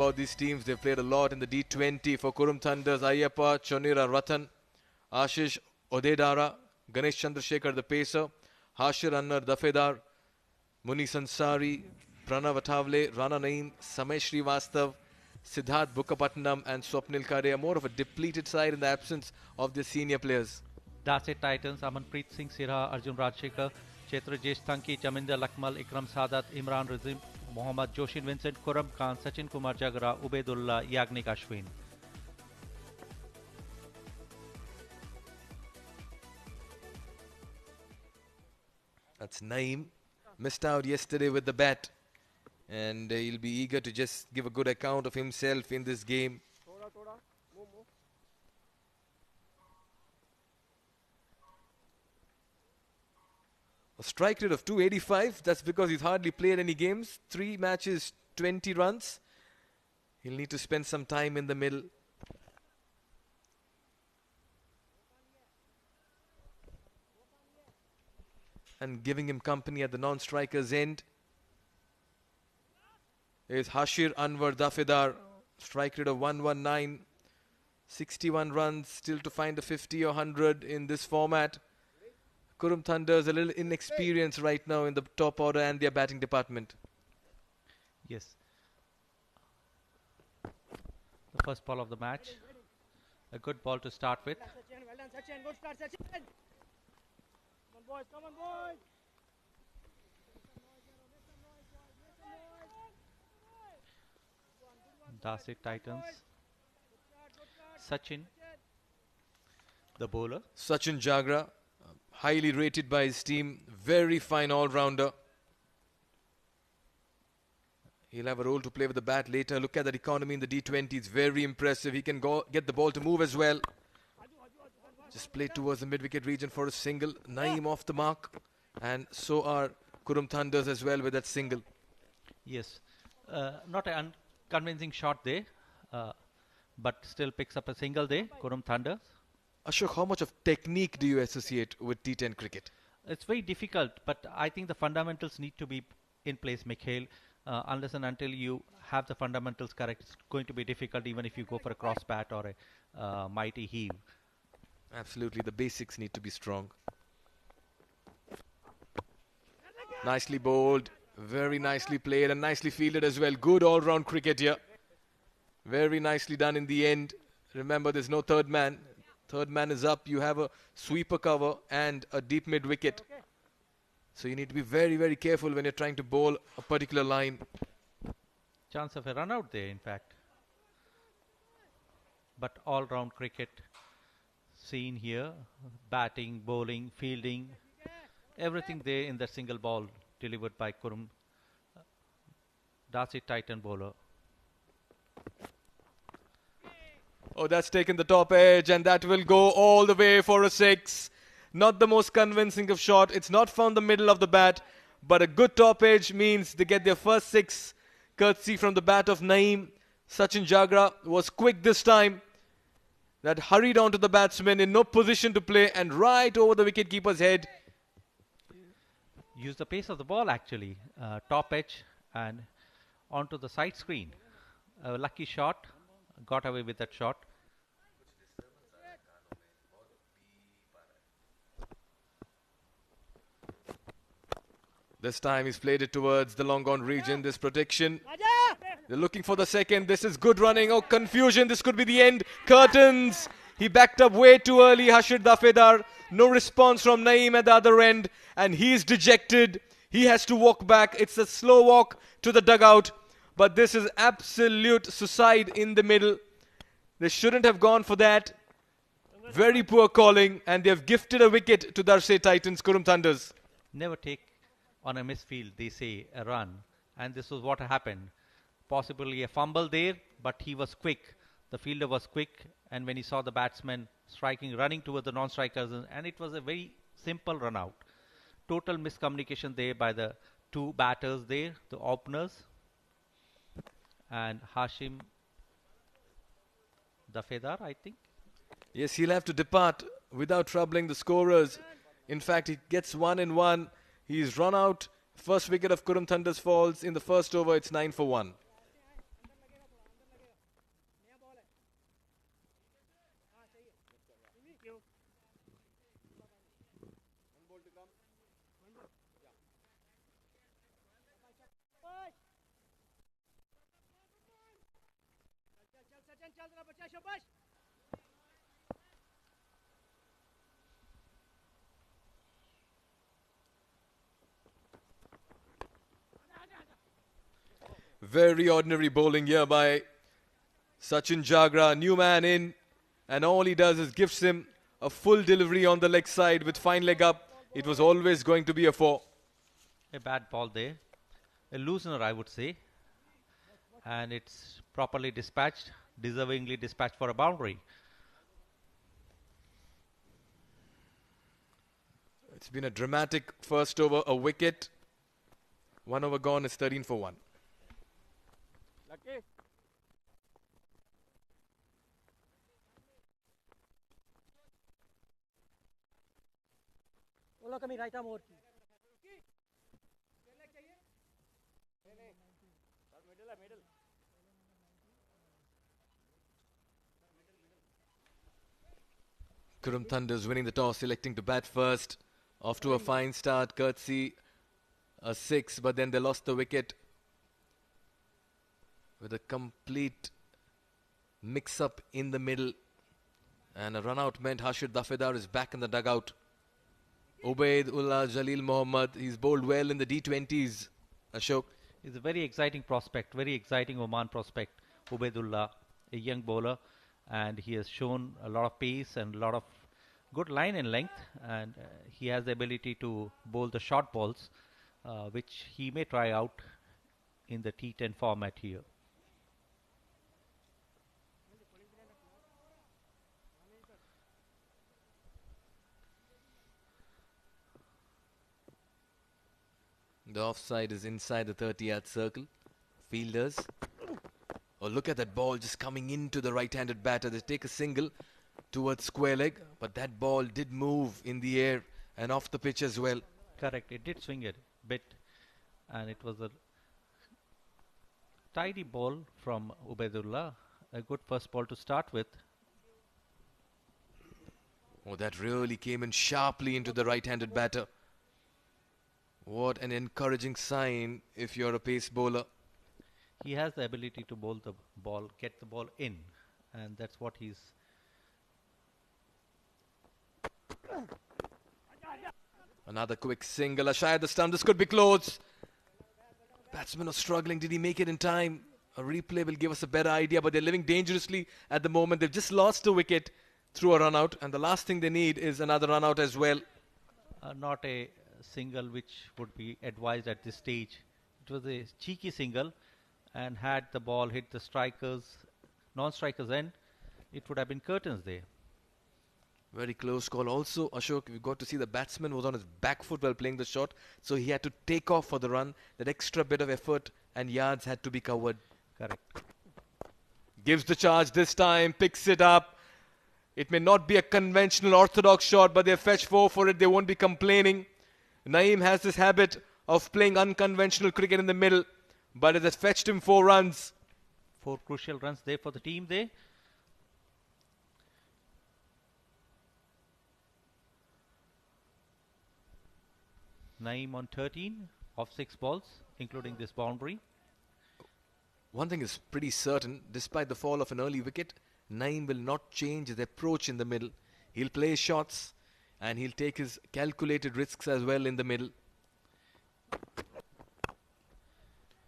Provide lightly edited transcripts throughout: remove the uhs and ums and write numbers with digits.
about these teams. They've played a lot in the D20 for Qurum Thunders, Aiyappa, Chonira, Rathan, Ashish, Odedara, Ganesh Chandrasekhar, the pacer, Hashir, Anwar, Dafedar, Munis, Ansari, Pranav, Athawale, Rana, Samay, Shrivastava, Siddharth, Bukkapatnam and Swapnil are more of a depleted side in the absence of the senior players. Darsait Titans, Amanpreet Singh, Sirha, Arjun Rajshekhar, Chetra Jesh Thanki, Jatinder Lakmal, Ikram Sadat, Imran Razim, Mohammad Joshin Vincent, Khurram Khan, Sachin Kumar Jagra, Ubaidullah, Yagnik Ashwin. That's Naeem. Missed out yesterday with the bat. And he'll be eager to just give a good account of himself in this game. A strike rate of 285. That's because he's hardly played any games. 3 matches, 20 runs. He'll need to spend some time in the middle. And giving him company at the non-striker's end is Hashir, Anwar, Dafedar. Strike rate of 119. 61 runs, still to find a 50 or 100 in this format. Qurum Thunders a little inexperienced right now in the top order and their batting department. Yes. The first ball of the match. A good ball to start with. Well done, Sachin. Good start, Sachin. Come on, boys. Come on, boys. Darsait Titans. Sachin, the bowler. Sachin Jagra, highly rated by his team. Very fine all-rounder. He'll have a role to play with the bat later. Look at that economy in the D20. It's very impressive. He can go get the ball to move as well. Just play towards the mid-wicket region for a single. Naeem off the mark. And so are Qurum Thunders as well with that single. Yes. Not an unconvincing shot there. But still picks up a single there. Qurum Thunders. Ashok, how much of technique do you associate with T10 cricket? It's very difficult, but I think the fundamentals need to be in place, Mithil. Unless and until you have the fundamentals correct, it's going to be difficult even if you go for a cross bat or a mighty heave. Absolutely, the basics need to be strong. Nicely bowled, very nicely played and nicely fielded as well. Good all-round cricket here. Very nicely done in the end. Remember, there's no third man. Third man is up. You have a sweeper cover and a deep mid-wicket. So you need to be very, very careful when you're trying to bowl a particular line. Chance of a run out there, in fact. But all-round cricket seen here. Batting, bowling, fielding. Everything there in that single ball delivered by Qurum. Darsait Titan bowler. Oh, that's taken the top edge and that will go all the way for a 6. Not the most convincing of shot. It's not found the middle of the bat. But a good top edge means they get their first 6. Courtesy from the bat of Naeem. Sachin Jagra was quick this time. That hurried onto the batsman in no position to play and right over the wicketkeeper's head. Use the pace of the ball actually. Top edge and onto the side screen. A lucky shot. Got away with that shot. This time he's played it towards the long gone region. This protection. They're looking for the second. This is good running. Oh, confusion. This could be the end. Curtains. He backed up way too early. Hashir Dafedar. No response from Naeem at the other end. And he's dejected. He has to walk back. It's a slow walk to the dugout. But this is absolute suicide in the middle. They shouldn't have gone for that. Very poor calling. And they have gifted a wicket to Darsait Titans, Qurum Thunders. Never take on a misfield, they say, a run. And this was what happened. Possibly a fumble there, but he was quick. The fielder was quick. And when he saw the batsman striking, running towards the non-strikers, and it was a very simple run out. Total miscommunication there by the 2 batters there, the openers. And Hashim Dafedar, I think. Yes, he'll have to depart without troubling the scorers. In fact, he gets 1 in 1. He's run out. First wicket of Qurum Thunders falls in the first over. It's 9 for 1. Thank you. Push. चल सचिन चल रहा बच्चा शाबाश Very ordinary bowling here by Sachin Jagra. New man in, and all he does is gives him a full delivery on the leg side with fine leg up. It was always going to be a 4. A bad ball there. A loosener, I would say. And it's properly dispatched, deservingly dispatched for a boundary. It's been a dramatic first over, a wicket. 1 over gone is 13 for 1. Lucky बोलो कमी रायता मोर की Qurum Thunders winning the toss, electing to bat first. Off to a fine start, courtesy a 6, but then they lost the wicket with a complete mix-up in the middle. And a run-out meant Hashir Dafedar is back in the dugout. Ubaidullah Jalil Mohammad, he's bowled well in the D20s, Ashok. He's a very exciting prospect, very exciting Oman prospect, Ubaidullah, a young bowler. And he has shown a lot of pace and a lot of good line and length. And he has the ability to bowl the short balls, which he may try out in the T10 format here. The offside is inside the 30-yard circle. Fielders. Oh, look at that ball just coming into the right-handed batter. They take a single towards square leg, but that ball did move in the air and off the pitch as well. Correct. It did swing a bit, and it was a tidy ball from Ubaidullah. A good first ball to start with. Oh, that really came in sharply into the right-handed batter. What an encouraging sign if you're a pace bowler. He has the ability to bowl the ball, get the ball in, and that's what he's... Another quick single, a shy at the stump. This could be close. Batsman was struggling. Did he make it in time? A replay will give us a better idea, but they're living dangerously at the moment. They've just lost a wicket through a run out, and the last thing they need is another run out as well. Not a single which would be advised at this stage. It was a cheeky single, and had the ball hit the non-strikers end, it would have been curtains there. Very close call. Also, Ashok, we got to see the batsman was on his back foot while playing the shot, so he had to take off for the run. That extra bit of effort and yards had to be covered. Correct. Gives the charge this time, picks it up. It may not be a conventional orthodox shot, but they fetch 4 for it. They won't be complaining. Naeem has this habit of playing unconventional cricket in the middle, but it has fetched him 4 runs. 4 crucial runs there for the team there. Naeem on 13 of 6 balls, including this boundary. One thing is pretty certain, despite the fall of an early wicket, Naeem will not change his approach in the middle. He'll play shots and he'll take his calculated risks as well in the middle.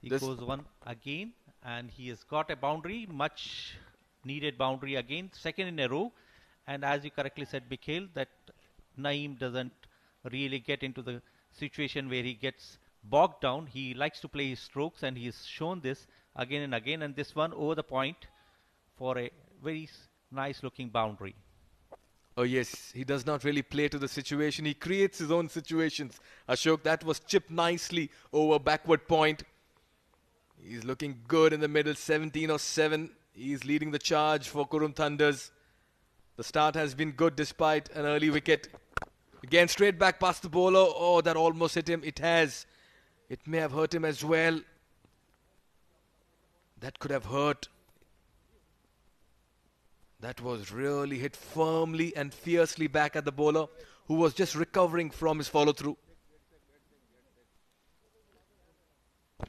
He goes one again, and he has got a boundary, much needed boundary again, second in a row. And as you correctly said, Mikhail, that Naeem doesn't really get into the situation where he gets bogged down. He likes to play his strokes, and he has shown this again and again. And this one over the point for a very nice looking boundary. Oh yes, he does not really play to the situation. He creates his own situations. Ashok, that was chipped nicely over backward point. He's looking good in the middle, 17 or 7. He's leading the charge for Qurum Thunders. The start has been good despite an early wicket. Again, straight back past the bowler. Oh, that almost hit him. It has. It may have hurt him as well. That could have hurt. That was really hit firmly and fiercely back at the bowler, who was just recovering from his follow-through.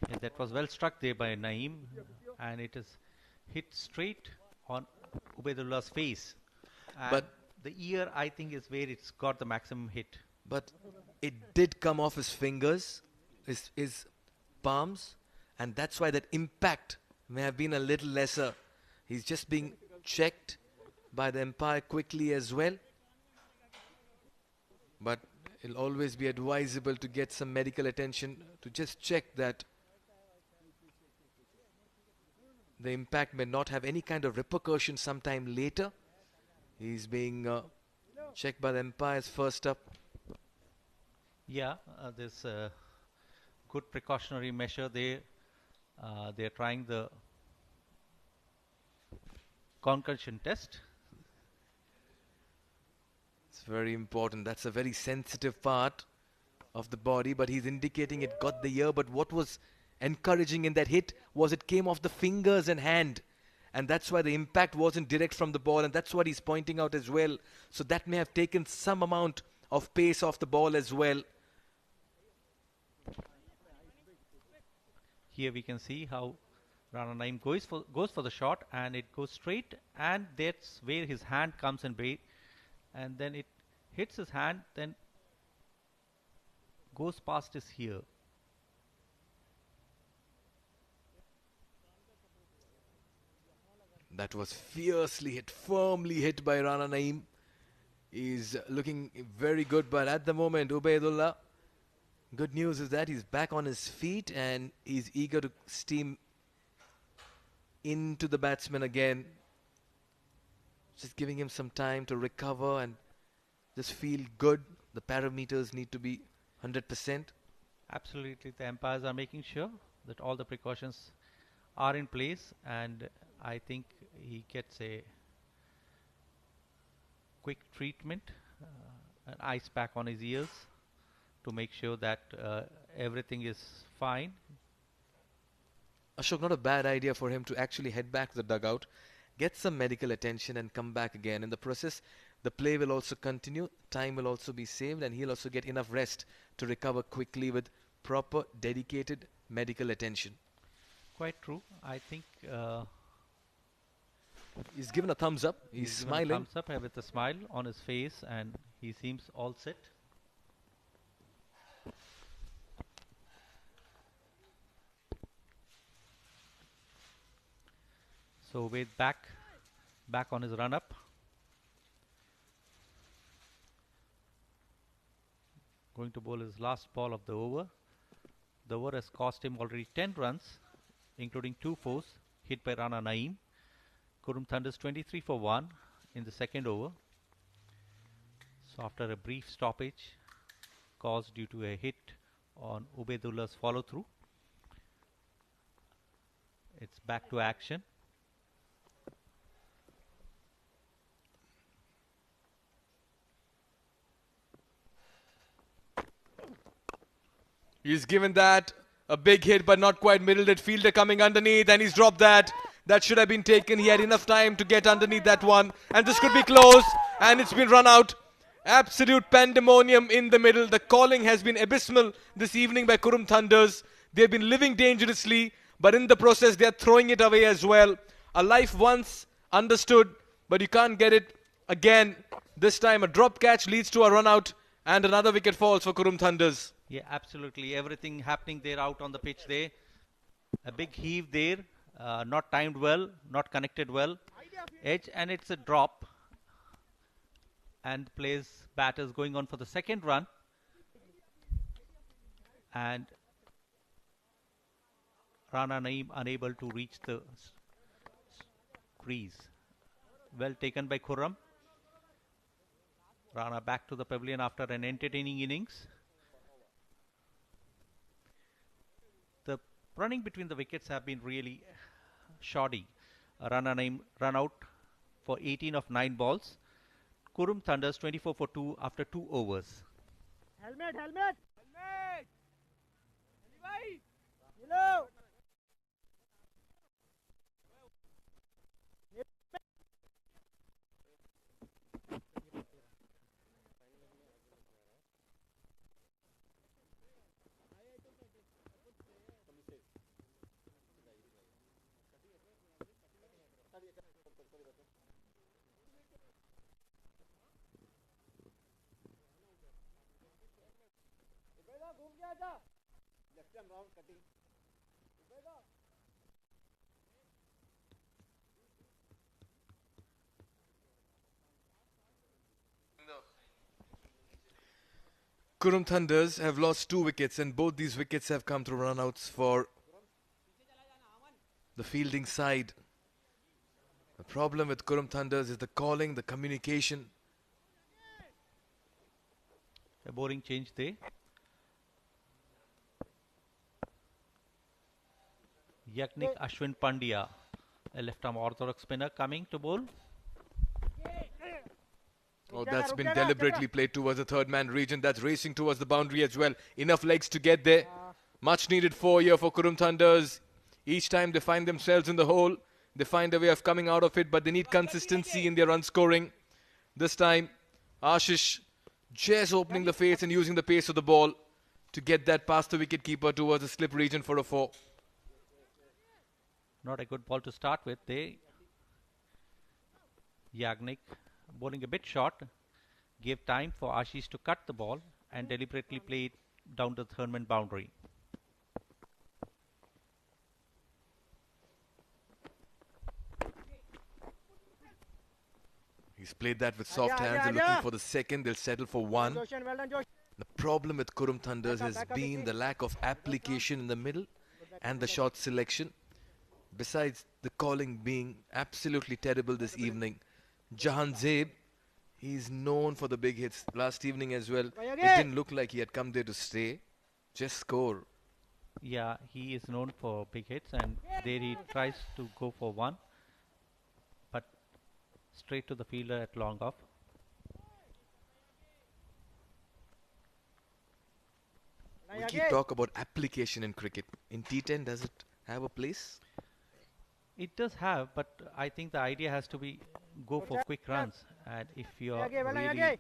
Yeah, that was well struck there by Naeem, and it is hit straight on Ubaidullah's face. And But the ear, I think, is where it's got the maximum hit. But it did come off his fingers, his palms, and that's why that impact may have been a little lesser. He's just being checked by the umpire quickly as well. But it'll always be advisable to get some medical attention to just check that the impact may not have any kind of repercussion sometime later. He's being checked by the umpires first up. Yeah, there's a good precautionary measure there. They're trying the concussion test. It's very important. That's a very sensitive part of the body, but he's indicating it got the ear. But what was encouraging in that hit was it came off the fingers and hand. And that's why the impact wasn't direct from the ball, and that's what he's pointing out as well. So that may have taken some amount of pace off the ball as well. Here we can see how Rana Naeem goes for the shot, and it goes straight, and that's where his hand comes in way, and then it hits his hand, then goes past his ear. That was fiercely hit, firmly hit by Rana Naeem. He's looking very good, but at the moment, Ubaidullah, good news is that he's back on his feet and he's eager to steam into the batsman again. Just giving him some time to recover and just feel good. The parameters need to be 100%. Absolutely, the umpires are making sure that all the precautions are in place, and I think he gets a quick treatment, an ice pack on his ears to make sure that everything is fine. Ashok, not a bad idea for him to actually head back to the dugout, get some medical attention and come back again. In the process, the play will also continue, time will also be saved, and he'll also get enough rest to recover quickly with proper, dedicated medical attention. Quite true. I think he's given a thumbs up. He's smiling. Given a thumbs up with a smile on his face, and he seems all set. So Ved back on his run up. Going to bowl his last ball of the over. The over has cost him already 10 runs, including 2 fours hit by Rana Naeem. Qurum Thunders 23 for 1 in the second over. So after a brief stoppage caused due to a hit on Ubaidullah's follow through, it's back to action. He's given that a big hit, but not quite middled it. Fielder coming underneath, and he's dropped that. That should have been taken. He had enough time to get underneath that one, and this could be close, and it's been run out. Absolute pandemonium in the middle. The calling has been abysmal this evening by Qurum Thunders. They've been living dangerously, but in the process, they're throwing it away as well. A life once understood, but you can't get it again. This time, a drop catch leads to a run out, and another wicket falls for Qurum Thunders. Yeah, absolutely. Everything happening there out on the pitch there. A big heave there. Not timed well, not connected well. Edge, and it's a drop. And plays batters going on for the second run. And Rana Naeem unable to reach the crease. Well taken by Khurram. Rana back to the pavilion after an entertaining innings. The running between the wickets have been really shoddy. Rana Naeem run out for 18 of 9 balls. Qurum Thunders 24 for 2 after 2 overs. Helmet, helmet, helmet. Hello. Qurum Thunders have lost 2 wickets, and both these wickets have come through runouts for the fielding side. The problem with Qurum Thunders is the calling, the communication. A bowling change there. Yagnik Ashwin Pandya, a left-arm orthodox spinner coming to bowl. Oh, that's been deliberately played towards the third man region. That's racing towards the boundary as well. Enough legs to get there. Much needed 4 here for Qurum Thunders. Each time they find themselves in the hole, they find a way of coming out of it, but they need consistency in their run scoring. This time, Ashish just opening the face and using the pace of the ball to get that past the wicketkeeper towards the slip region for a 4. Not a good ball to start with. Yagnik bowling a bit short, gave time for Ashish to cut the ball and deliberately play it down the third man boundary. He's played that with soft hands. They're looking for the second. They'll settle for 1. The problem with Qurum Thunders has been the lack of application in the middle and the shot selection. Besides the calling being absolutely terrible this evening. Jahan Zeb, he's known for the big hits. Last evening as well, it didn't look like he had come there to stay. Just score. Yeah, he is known for big hits, and there he tries to go for 1. But straight to the fielder at long off. We keep talk about application in cricket. In T10, does it have a place? It does have, but I think the idea has to be go for quick runs. And if you are really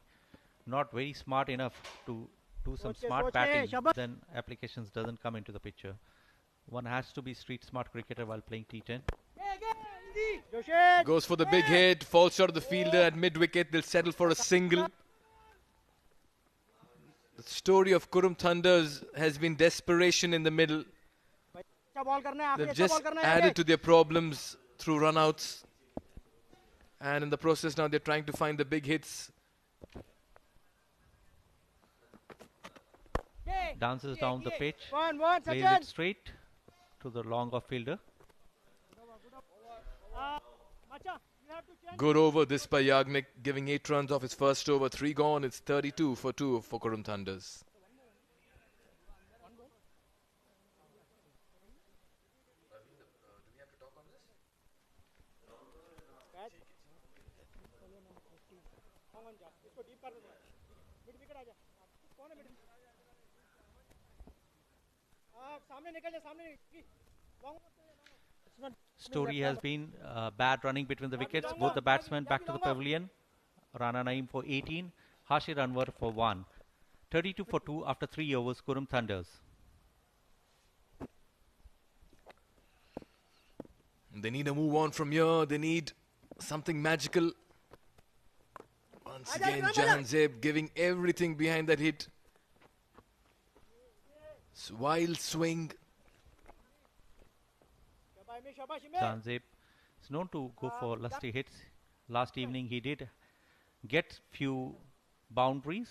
not very smart enough to do some smart batting, then applications doesn't come into the picture. One has to be street smart cricketer while playing T10. Goes for the big hit, falls short of the fielder at mid-wicket. They'll settle for a single. The story of Qurum Thunders has been desperation in the middle. They've just added to their problems through runouts. And in the process now they're trying to find the big hits. Dances down the pitch, plays it straight to the long off fielder. Good over this by Yagnik, giving 8 runs off his first over. 3 gone, it's 32 for 2 for Qurum Thunders. Story has been bad running between the wickets. Both the batsmen back to the pavilion. Rana Naeem for 18, Hashir Anwar for 1. 32 for 2 after 3 overs, Qurum Thunders. They need a move on from here. They need something magical. Once again, Jahan Zeb giving everything behind that hit. Wild swing. Sandeep is known to go for lusty hits. Last evening he did get few boundaries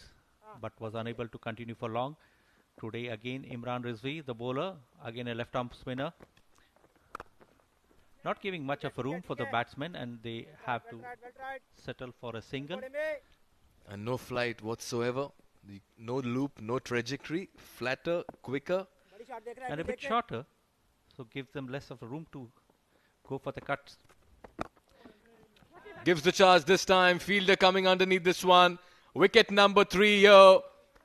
but was unable to continue for long. Today again Imran Rizvi, the bowler, again a left arm spinner. Not giving much of a room for the batsmen, and they have to settle for a single. And no flight whatsoever. No loop, no trajectory. Flatter, quicker. And a bit shorter. So gives them less of a room to go for the cuts. Gives the charge this time. Fielder coming underneath this one. Wicket number 3 here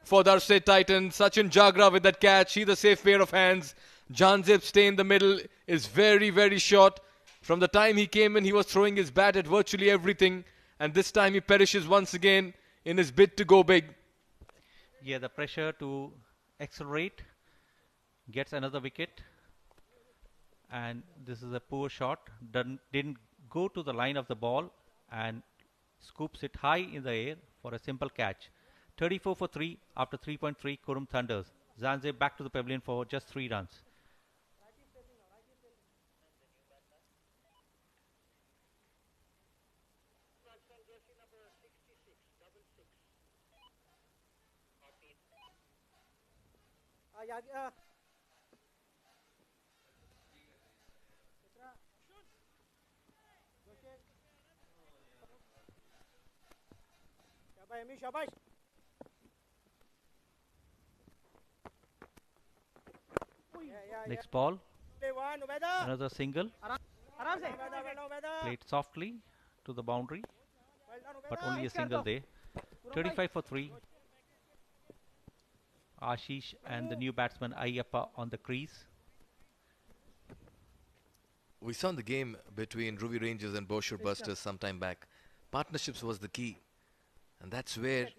for Darsait Titans. Sachin Jagra with that catch. See the safe pair of hands. Janzib stay in the middle is very, very short. From the time he came in, he was throwing his bat at virtually everything. And this time he perishes once again in his bid to go big. Yeah, the pressure to accelerate. Gets another wicket. And this is a poor shot. Didn't go to the line of the ball. And scoops it high in the air for a simple catch. 34 for 3 after 3.3, Qurum Thunders. Zanze back to the pavilion for just 3 runs. शाबाश Next ball, another single. आराम से Played softly to the boundary, but only a single there. 35 for 3. Ashish and the new batsman Aiyappa on the crease. We saw in the game between Ruby Rangers and Bosher Busters some time back. Partnerships was the key. And that's where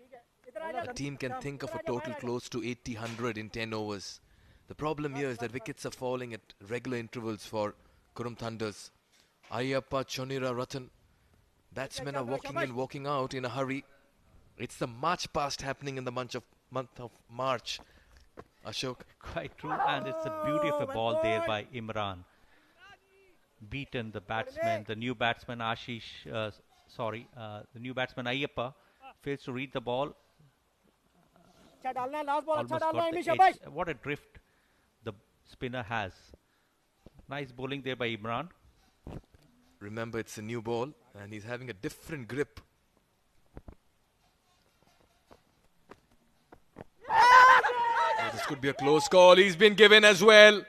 a team can think of a total close to 80-100 in 10 overs. The problem here is that wickets are falling at regular intervals for Qurum Thunders. Aiyappa, Chonira, Rathan. Batsmen are walking in, walking out in a hurry. It's the march past happening in the month of March. Ashok. Quite true, and it's a beauty of a ball there by Imran. Beaten the batsman, the new batsman Ashish, the new batsman Aiyappa fails to read the ball. Almost got the edge. What a drift the spinner has. Nice bowling there by Imran. Remember, it's a new ball and he's having a different grip. Oh, this could be a close call. He's been given as well.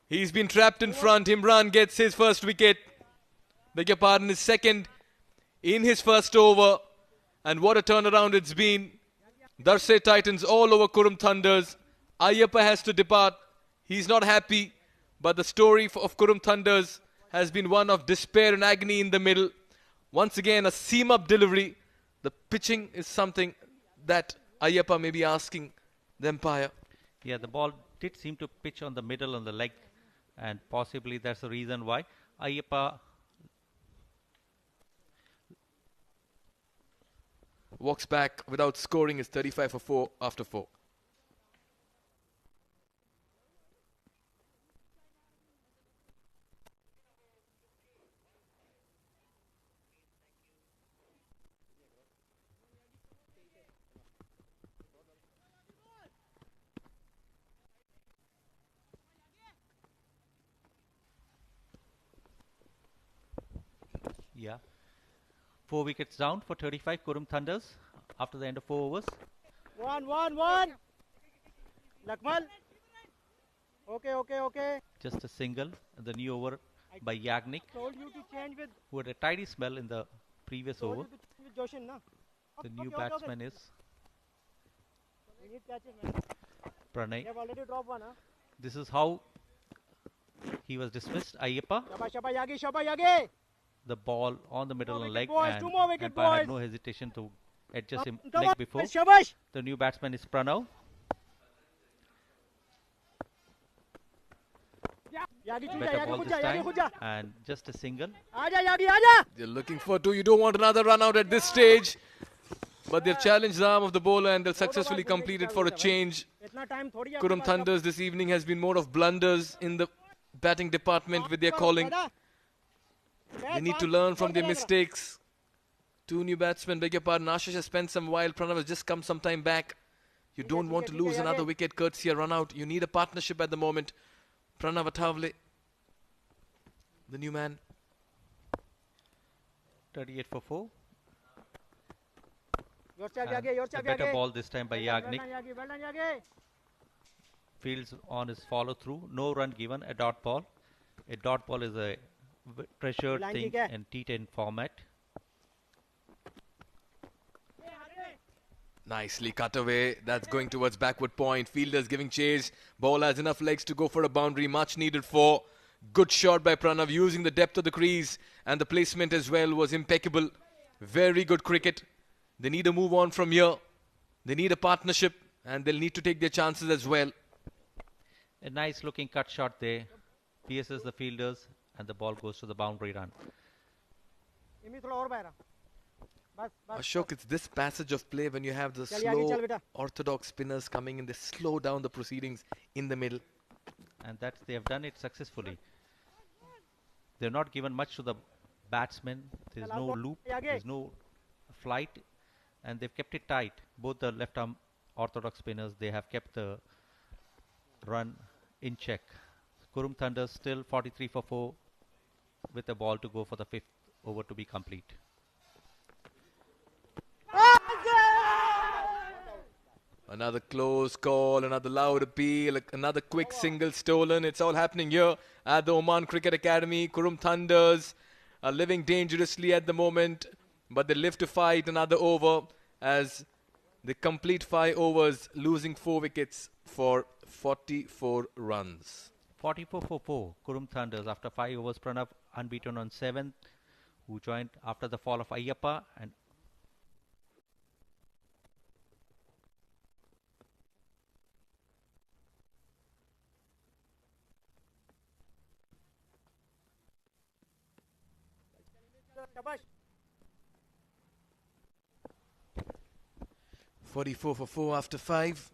He's been trapped in front. Imran gets his first wicket. Beg your pardon, his second in his first over. And what a turnaround it's been. Darsait Titans all over Qurum Thunders. Aiyappa has to depart. He's not happy. But the story of Qurum Thunders has been one of despair and agony in the middle. Once again, a seam-up delivery. The pitching is something that Aiyappa may be asking the umpire. Yeah, the ball did seem to pitch on the middle on the leg. And possibly that's the reason why Aiyappa walks back without scoring his 35 for 4 after 4. Yeah. 4 wickets down for 35 Qurum Thunders after the end of 4 overs. One. Lakmal. Okay. Just a single. The new over by Yagnik, Told you to change with. who had a tidy spell in the previous over. Told you to change with Joshin, na? The new batsman is We need catches, man. Pranay. They have already dropped one, huh? This is how he was dismissed. Aiyappa, Shabash, Yagi. the ball on the middle More leg, wicket boys, and 2 more wicket umpire had boys. no hesitation to adjust him Come leg on, before. Shabash. The new batsman is Pranav. Yagi, Better ball this time, Yagi, and just a single. Aja, Yagi. They're looking for 2. You don't want another run out at this stage. But they've challenged the arm of the bowler and they'll successfully complete it for a change. Itna time thodi hai Qurum apne paas Thunders this evening has been more of blunders in the batting department with their calling. They need to learn from their mistakes. 2 new batsmen, beg your pardon. Ashish has spent some while. Pranav has just come some time back. You don't want to lose another wicket courtesy a run out. You need a partnership at the moment. Pranav, Athawale, the new man. 38 for 4. Your chak, And Yagi, a better ball this time by Yagnik. Well done, Yagi. Fields on his follow through. No run given. A dot ball. A dot ball is a treasured Line thing kick hai. in T10 format. Nicely cut away. That's going towards backward point. Fielders giving chase. Ball has enough legs to go for a boundary. Much needed for. Good shot by Pranav using the depth of the crease. And the placement as well was impeccable. Very good cricket. They need a move on from here. They need a partnership. And they'll need to take their chances as well. A nice looking cut shot there. Pierces the fielders and the ball goes to the boundary run. Imi thoda aur bahera. बस बस Ashok, it's this passage of play when you have the चल आगे चल slow बेटा orthodox spinners coming in, they slow down the proceedings in the middle. And that's they have done it successfully. They're not given much to the batsmen. There's no loop, there's no flight, and they've kept it tight. Both the left arm orthodox spinners, they have kept the run in check. Qurum Thunders still 43 for 4 with a ball to go for the fifth over to be complete. Another close call, another loud appeal, another quick single stolen. It's all happening here at the Oman Cricket Academy. Qurum Thunders are living dangerously at the moment, but they live to fight another over as they complete 5 overs, losing 4 wickets for 44 runs. 44 for 4, Qurum Thunders after 5 overs. Pranav unbeaten on 7th, who joined after the fall of Aiyappa, and शाबाश 44 for 4 after 5.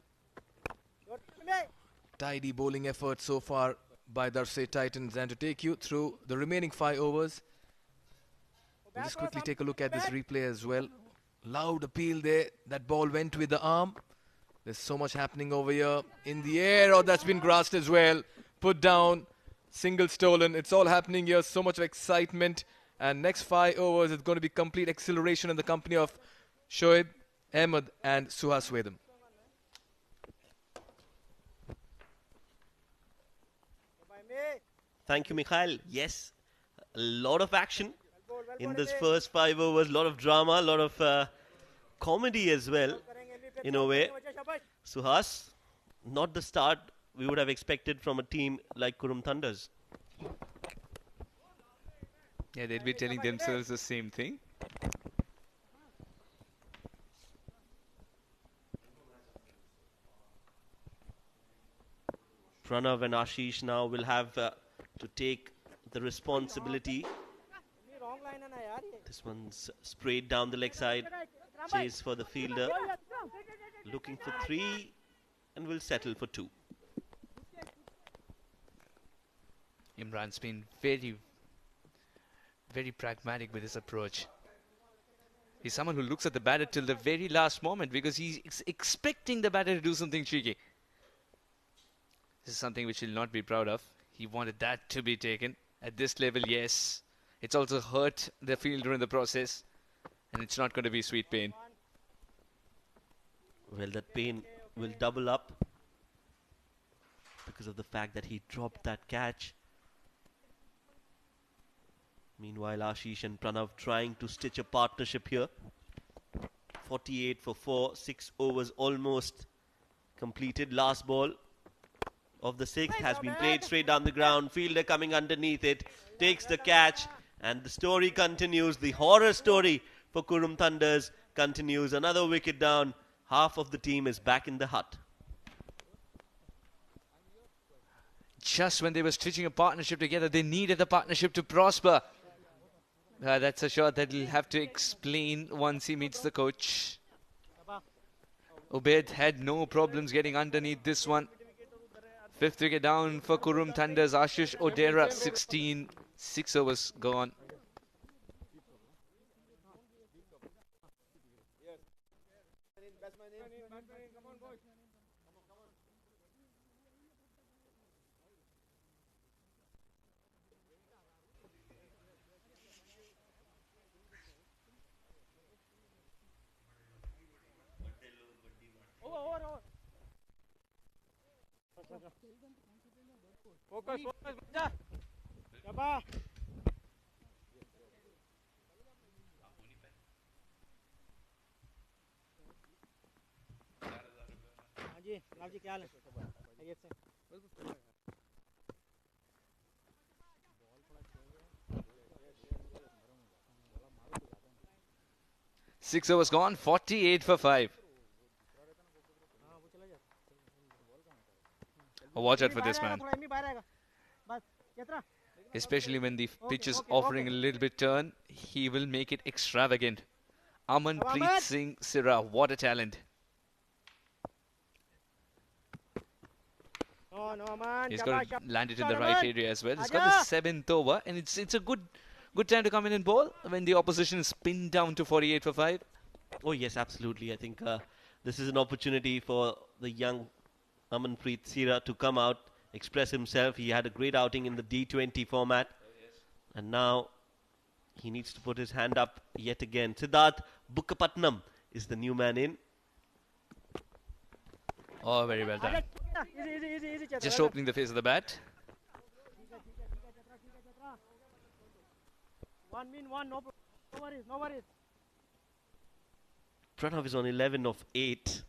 Tidy bowling effort so far by Darsait Titans, and to take you through the remaining 5 overs, we'll just quickly take a look at this replay as well. Loud appeal there. That ball went with the arm. There's so much happening over here. In the air, oh, that's been grasped as well. Put down, single stolen. It's all happening here. So much of excitement. And next 5 overs, it's going to be complete acceleration in the company of Shoaib, Ahmed and Suhaswedam. Thank you, Mikhail. Yes, a lot of action in this first 5 overs. A lot of drama, a lot of comedy as well, in a way. Suhas, not the start we would have expected from a team like Qurum Thunders. Yeah, they'd be telling themselves the same thing. Pranav and Ashish now will have to take the responsibility. This one's sprayed down the leg side. Chase for the fielder. Looking for 3 and will settle for 2. Imran's been very pragmatic with his approach. He's someone who looks at the batter till the very last moment because he's expecting the batter to do something cheeky. This is something which he'll not be proud of. He wanted that to be taken. At this level, yes. It's also hurt the fielder in the process. And it's not going to be sweet pain. Well, that pain will double up because of the fact that he dropped that catch. Meanwhile, Ashish and Pranav trying to stitch a partnership here. 48 for 4, 6 overs almost completed. Last ball of the 6th has been played straight down the ground. Fielder coming underneath it, takes the catch, and the story continues. The horror story for Qurum Thunders continues. Another wicket down. Half of the team is back in the hut. Just when they were stitching a partnership together, they needed the partnership to prosper. That's a shot that he'll have to explain once he meets the coach. Ubaid had no problems getting underneath this one. 5th wicket down for Qurum Thunders. Ashish Odera, 16. 6 overs gone. Focus, focus, Jabba. हाँ जी, लाभ जी क्या हाल है? खैरियत से? 6 overs gone, 48 for 5. Watch out for this man. Especially when the pitch is offering a little bit turn, he will make it extravagant. Amanpreet Singh Sirah, what a talent. No, Aman. He's got it landed in the right area as well. He's got the 7th over, and it's a good time to come in and bowl when the opposition is pinned down to 48 for 5. Oh yes, absolutely. I think this is an opportunity for the young Amanpreet Sirah to come out, express himself. He had a great outing in the D20 format. And now he needs to put his hand up yet again. Siddharth Bukkapatnam is the new man in. Oh, very well done. Easy. Just opening the face of the bat. One mean one, no worries. Pranav is on 11 of 8.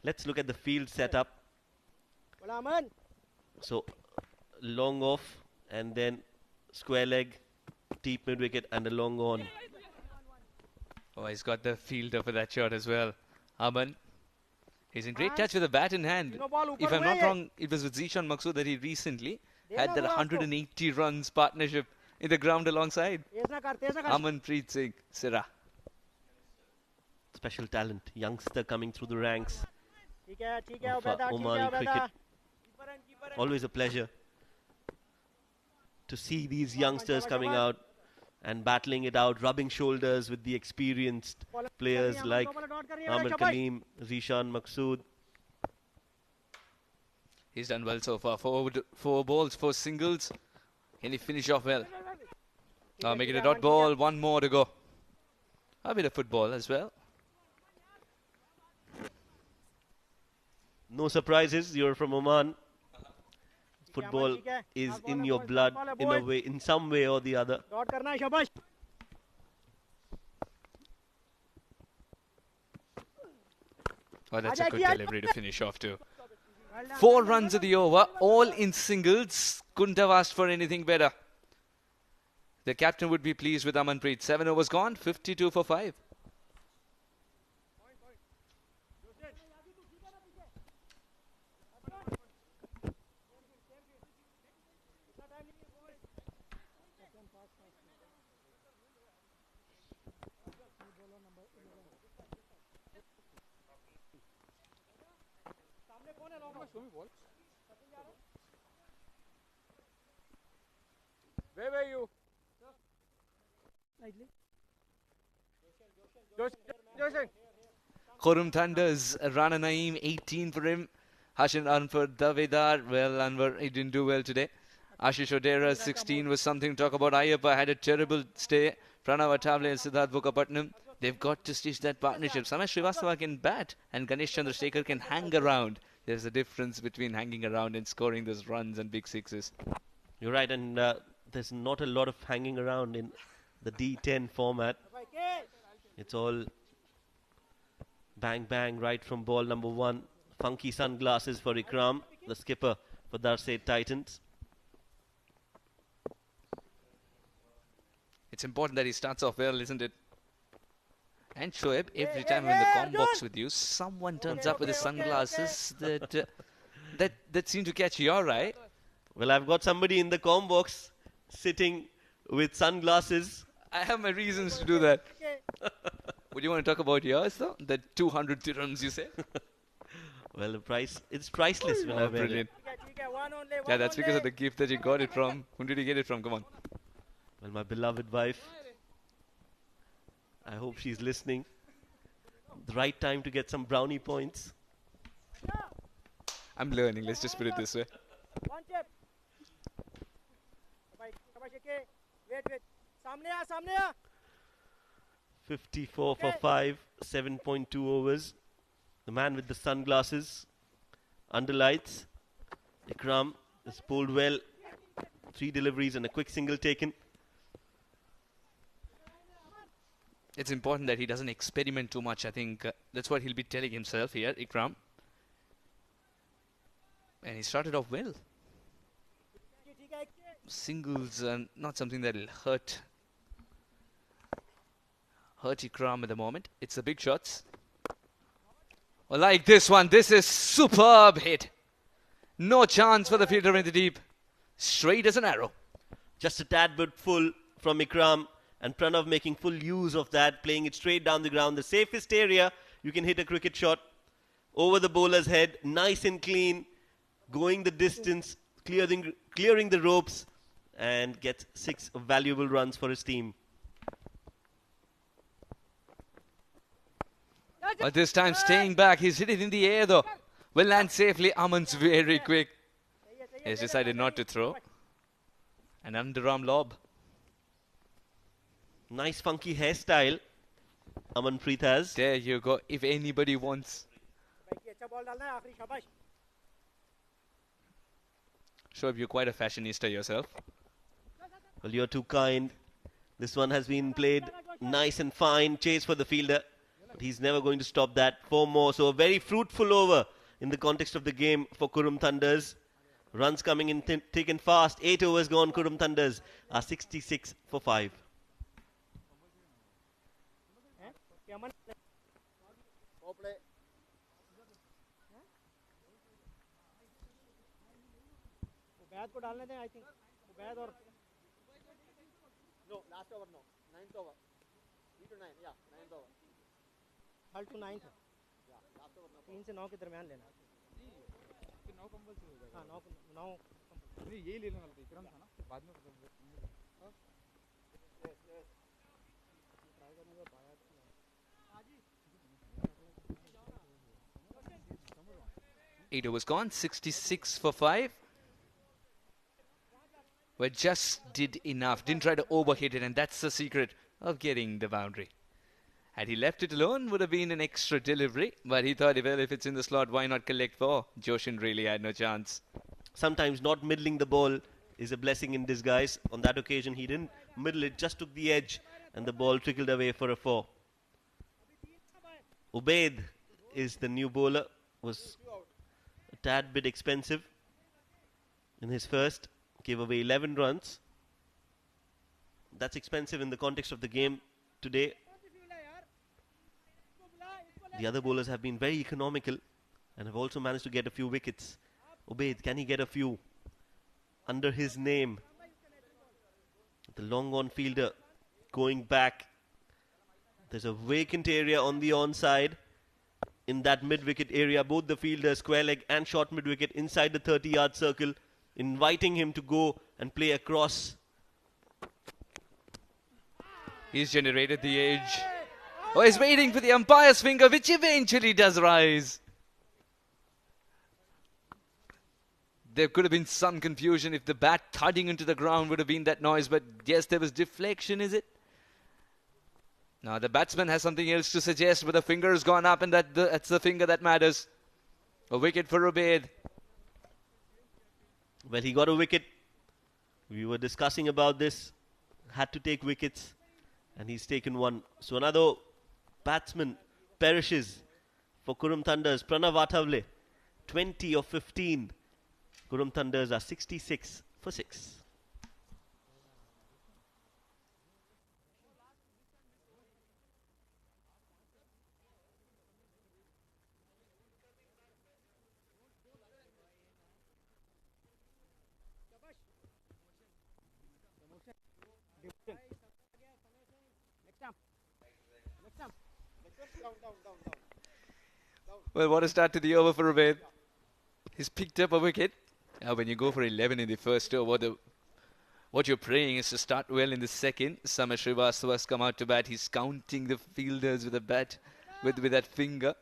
Let's look at the field setup. Well, Aman. So, long off and then square leg, deep mid wicket and a long on. Oh, he's got the fielder for that shot as well. Aman. He's in great touch with the bat in hand. If I'm not wrong, it was with Zishan Maqsood that he recently had that 180 runs partnership in the ground alongside Amanpreet Singh Sirah. Special talent, youngster coming through the ranks of of Omani cricket. Always a pleasure to see these youngsters coming out and battling it out, rubbing shoulders with the experienced players like Amir Kaleem, Zishan Maqsood. He's done well so far. 4 balls, 4 singles. Can he finish off well? Make it a dot ball. 1 more to go. A bit of football as well. No surprises, you're from Oman. Football is in your blood in a way, in some way or the other. Oh, that's a good delivery to finish off too. 4 runs of the over, all in singles. Couldn't have asked for anything better. The captain would be pleased with Amanpreet. 7 overs gone, 52 for 5. Where were you? Qurum Thunders, Rana Naeem, 18 for him. Hashir for Dafedar. Well, Anwar, he didn't do well today. Ashish Odera, 16 was something to talk about. Aiyappa had a terrible stay. Pranav, Athawale and Siddharth Bukkapatnam. They've got to stitch that partnership. Samay Shrivastava can bat and Ganesh Chandrasekhar can hang around. There's a difference between hanging around and scoring those runs and big sixes. You're right, and there's not a lot of hanging around in the D10 format. It's all bang bang right from ball number 1. Funky sunglasses for Ikram, the skipper for Darsait Titans. It's important that he starts off well, isn't it? And Shoaib, every time I'm in the com box with you, someone turns up with his sunglasses that seem to catch your eye. Well, I've got somebody in the com box sitting with sunglasses. I have my reasons to do that. Would you want to talk about yours, though? The 200 dirhams you said? Well, the price, it's priceless when I wear it. Brilliant. Yeah, that's because of the gift that you got it from. Who did you get it from? Come on. Well, my beloved wife. I hope she's listening. The right time to get some brownie points. I'm learning, let's just put it this way. One chip. Wait. Samne aa. 54 for 5, 7.2 overs. The man with the sunglasses, under lights. Ikram is pulled well. 3 deliveries and a quick single taken. It's important that he doesn't experiment too much. I think that's what he'll be telling himself here, Ikram. And he started off well. Singles are not something that will hurt Ikram at the moment. It's the big shots. Well, like this one. This is superb hit. No chance for the fielder in the deep. Straight as an arrow. Just a tad bit full from Ikram. And Pranav making full use of that, playing it straight down the ground. The safest area you can hit a cricket shot. Over the bowler's head, nice and clean. Going the distance, clearing the ropes. And gets 6 valuable runs for his team. But this time staying back. He's hit it in the air though. Will land safely. Aman's very quick. He's decided not to throw. An underarm lob. Nice funky hairstyle. Amanpreet has. There you go. If anybody wants. Shoaib, you're quite a fashionista yourself. Well, you're too kind. This one has been played nice and fine. Chase for the fielder. But he's never going to stop that. 4 more. So a very fruitful over in the context of the game for Qurum Thunders. Runs coming in thick and fast. 8 overs gone. Qurum Thunders are 66 for 5. Ubaid को डालने दें आई think Ubaid और no last over no 9th over 3 to 9 या 9th over 3rd to 9th या last over 3 से 9 के दरमियान लेना है फिर 9 कंपल्सरी हो जाएगा हां 9 नहीं यही लेने वाला था विक्रम था ना बाद में हां यस यस ट्राई करने का पाया हाजी 8 overs gone. 66 for 5. But just did enough. Didn't try to overhit it, and that's the secret of getting the boundary. Had he left it alone, would have been an extra delivery. But he thought, well, if it's in the slot, why not collect 4? Joshin really had no chance. Sometimes not middling the ball is a blessing in disguise. On that occasion, he didn't middle it, just took the edge, and the ball trickled away for a 4. Ubaid is the new bowler. Was a tad bit expensive in his first. Gave away 11 runs. That's expensive in the context of the game today. The other bowlers have been very economical and have also managed to get a few wickets. Ubaid, can he get a few under his name? The long on fielder going back. There's a vacant area on the onside. In that mid-wicket area, both the fielders, square leg and short mid-wicket, inside the 30-yard circle, inviting him to go and play across. He's generated the edge. Oh, he's waiting for the umpire's finger, which eventually does rise. There could have been some confusion if the bat thudding into the ground would have been that noise, but yes, there was deflection, is it? Now, the batsman has something else to suggest, but the finger has gone up, and that's the finger that matters. A wicket for Ubaid. Well, he got a wicket. We were discussing about this. Had to take wickets. And he's taken one. So another batsman perishes for Qurum Thunders. Pranav Athawale, 20 of 15. Qurum Thunders are 66 for 6. Well, what a start to the over for Ubaid. He's picked up a wicket. Now, when you go for 11 in the first over, what you're praying is to start well in the second. Samay Shrivastava has come out to bat. He's counting the fielders with a bat, with that finger,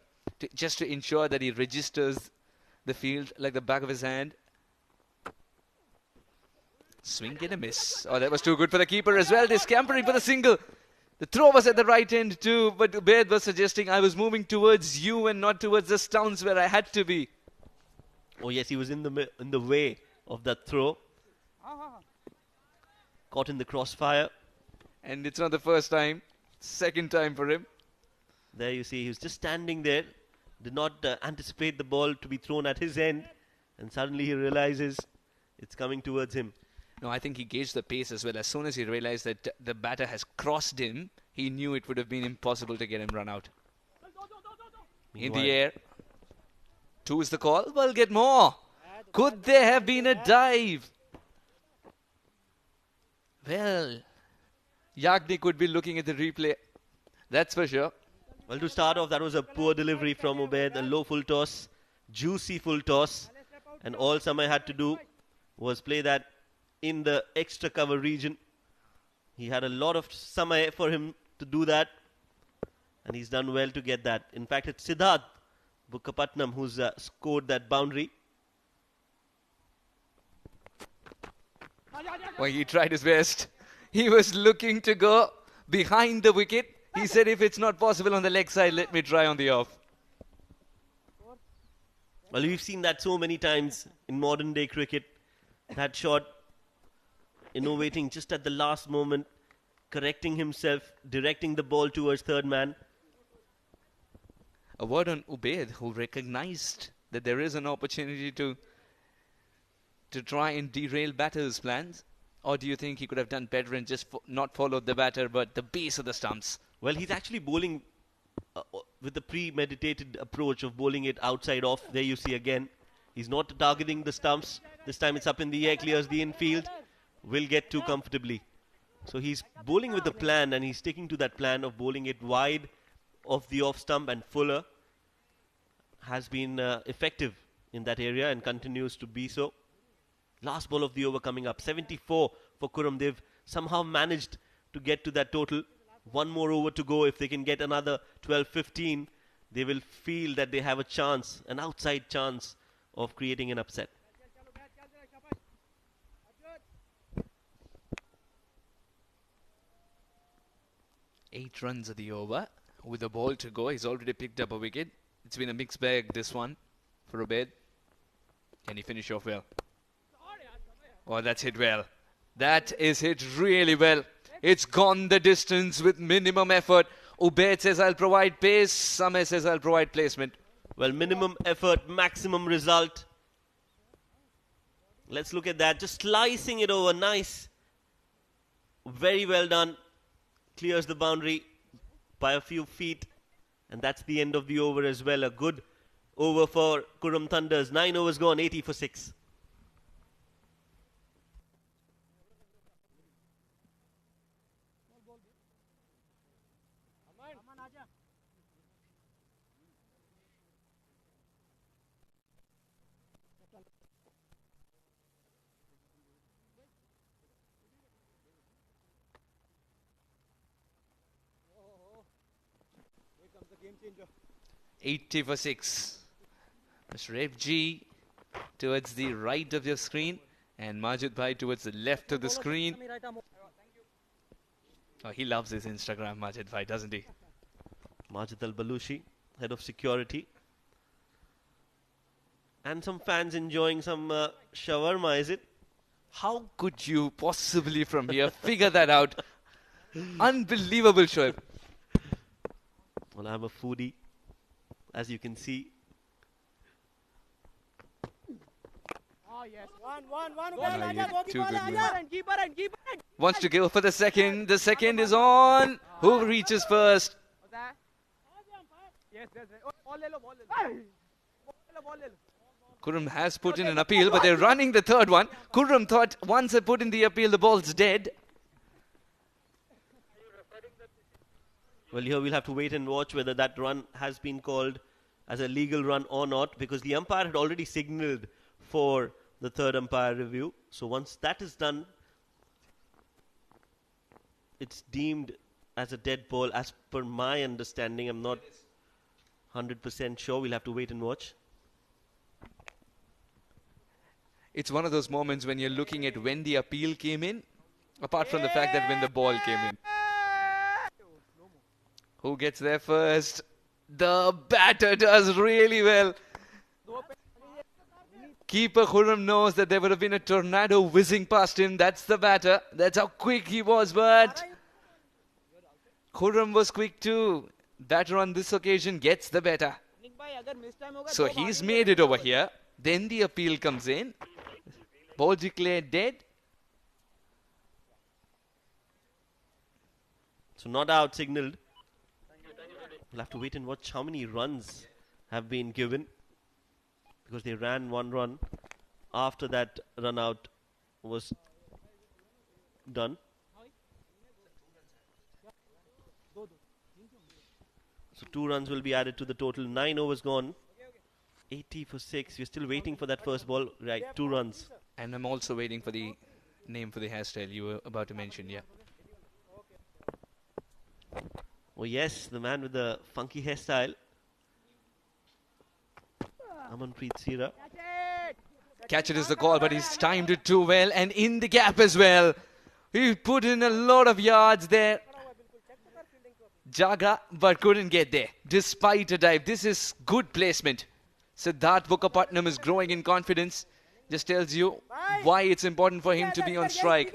just to ensure that he registers the field like the back of his hand. Swing and a miss. Oh, that was too good for the keeper as well. They're scampering for the single. The throw was at the right end too, but Ubaid was suggesting I was moving towards you and not towards the stones where I had to be. Oh yes, he was in the way of that throw. Caught in the crossfire. And it's not the first time. Second time for him. There you see, he was just standing there. Did not anticipate the ball to be thrown at his end. And suddenly he realizes it's coming towards him. No, I think he gauged the pace as well. As soon as he realized that the batter has crossed him, he knew it would have been impossible to get him run out. In the air. 2 is the call. Well, get more. Could there have been a dive? Well, Yagnik would be looking at the replay. That's for sure. Well, to start off, that was a poor delivery from Ubaid. A low full toss, juicy full toss. And all Samay had to do was play that in the extra cover region. He had a lot of Samay for him to do that. And he's done well to get that. In fact, it's Siddharth Bukkapatnam who's scored that boundary. Well, he tried his best. He was looking to go behind the wicket. He said, if it's not possible on the leg side, let me try on the off. Well, we've seen that so many times in modern day cricket. That shot, innovating just at the last moment, correcting himself, directing the ball towards third man. A word on Ubaid, who recognized that there is an opportunity to try and derail batter's plans. Or do you think he could have done better and just not followed the batter, but the base of the stumps? Well, he's actually bowling with the premeditated approach of bowling it outside off. There you see again. He's not targeting the stumps. This time it's up in the air, clears the infield. Will get too comfortably. So he's bowling with a plan, and he's sticking to that plan of bowling it wide of the off stump, and Fuller has been effective in that area and continues to be so. Last ball of the over coming up. 74 for Qurum. They've somehow managed to get to that total. One more over to go. If they can get another 12-15, they will feel that they have a chance, an outside chance of creating an upset. Eight runs at the over. With a ball to go, he's already picked up a wicket. It's been a mixed bag, this one, for Ubaid. Can he finish off well? Oh, that's hit well. That is hit really well. It's gone the distance with minimum effort. Ubaid says, I'll provide pace. Samay says, I'll provide placement. Well, minimum effort, maximum result. Let's look at that. Just slicing it over. Nice. Very well done. Clears the boundary by a few feet. And that's the end of the over as well. A good over for Qurum Thunders. 9 overs gone, 80 for 6. Here comes the game changer. 80 for 6. Mr. FG towards the right of your screen, and Majid Bhai towards the left of the screen. Oh, he loves his Instagram, Majid Bhai, doesn't he? Majid Al-Balushi, head of security. And some fans enjoying some shawarma, is it? How could you possibly from here figure that out? Unbelievable, Shoaib. Well, I'm a foodie, as you can see. Oh, yes. One. No, Go, you're go, too good, man. keeper and keeper. Wants to go for the second. The second is on. Who reaches first? Yes. Ball le lo. Ball le lo. Qurum has put in an appeal, but they're running the third one. Qurum thought once I put in the appeal, the ball's dead. Well, here we'll have to wait and watch whether that run has been called as a legal run or not, because the umpire had already signaled for the third umpire review. So once that is done, it's deemed as a dead ball as per my understanding. I'm not 100% sure. We'll have to wait and watch. It's one of those moments when you're looking at when the appeal came in, apart from the fact that when the ball came in. Who gets there first? The batter does really well. Keeper Qurum knows that there would have been a tornado whizzing past him. That's the batter. That's how quick he was, but Qurum was quick too. Batter on this occasion gets the better. So he's made it over here. Then the appeal comes in. Ball declared dead. So not out signaled. We'll have to wait and watch how many runs have been given, because they ran one run after that run out was done. So 2 runs will be added to the total. 9 overs gone. 80 for 6. We're still waiting for that first ball. Right, 2 runs. And I'm also waiting for the name for the hairstyle you were about to mention, yeah. Oh yes, the man with the funky hairstyle. Amanpreet Sira. Catch it is the call, but he's timed it too well. And in the gap as well. He put in a lot of yards there. Jaga, but couldn't get there. Despite a dive. This is good placement. Siddharth Bukapatnam is growing in confidence. Just tells you why it's important for him to be on strike.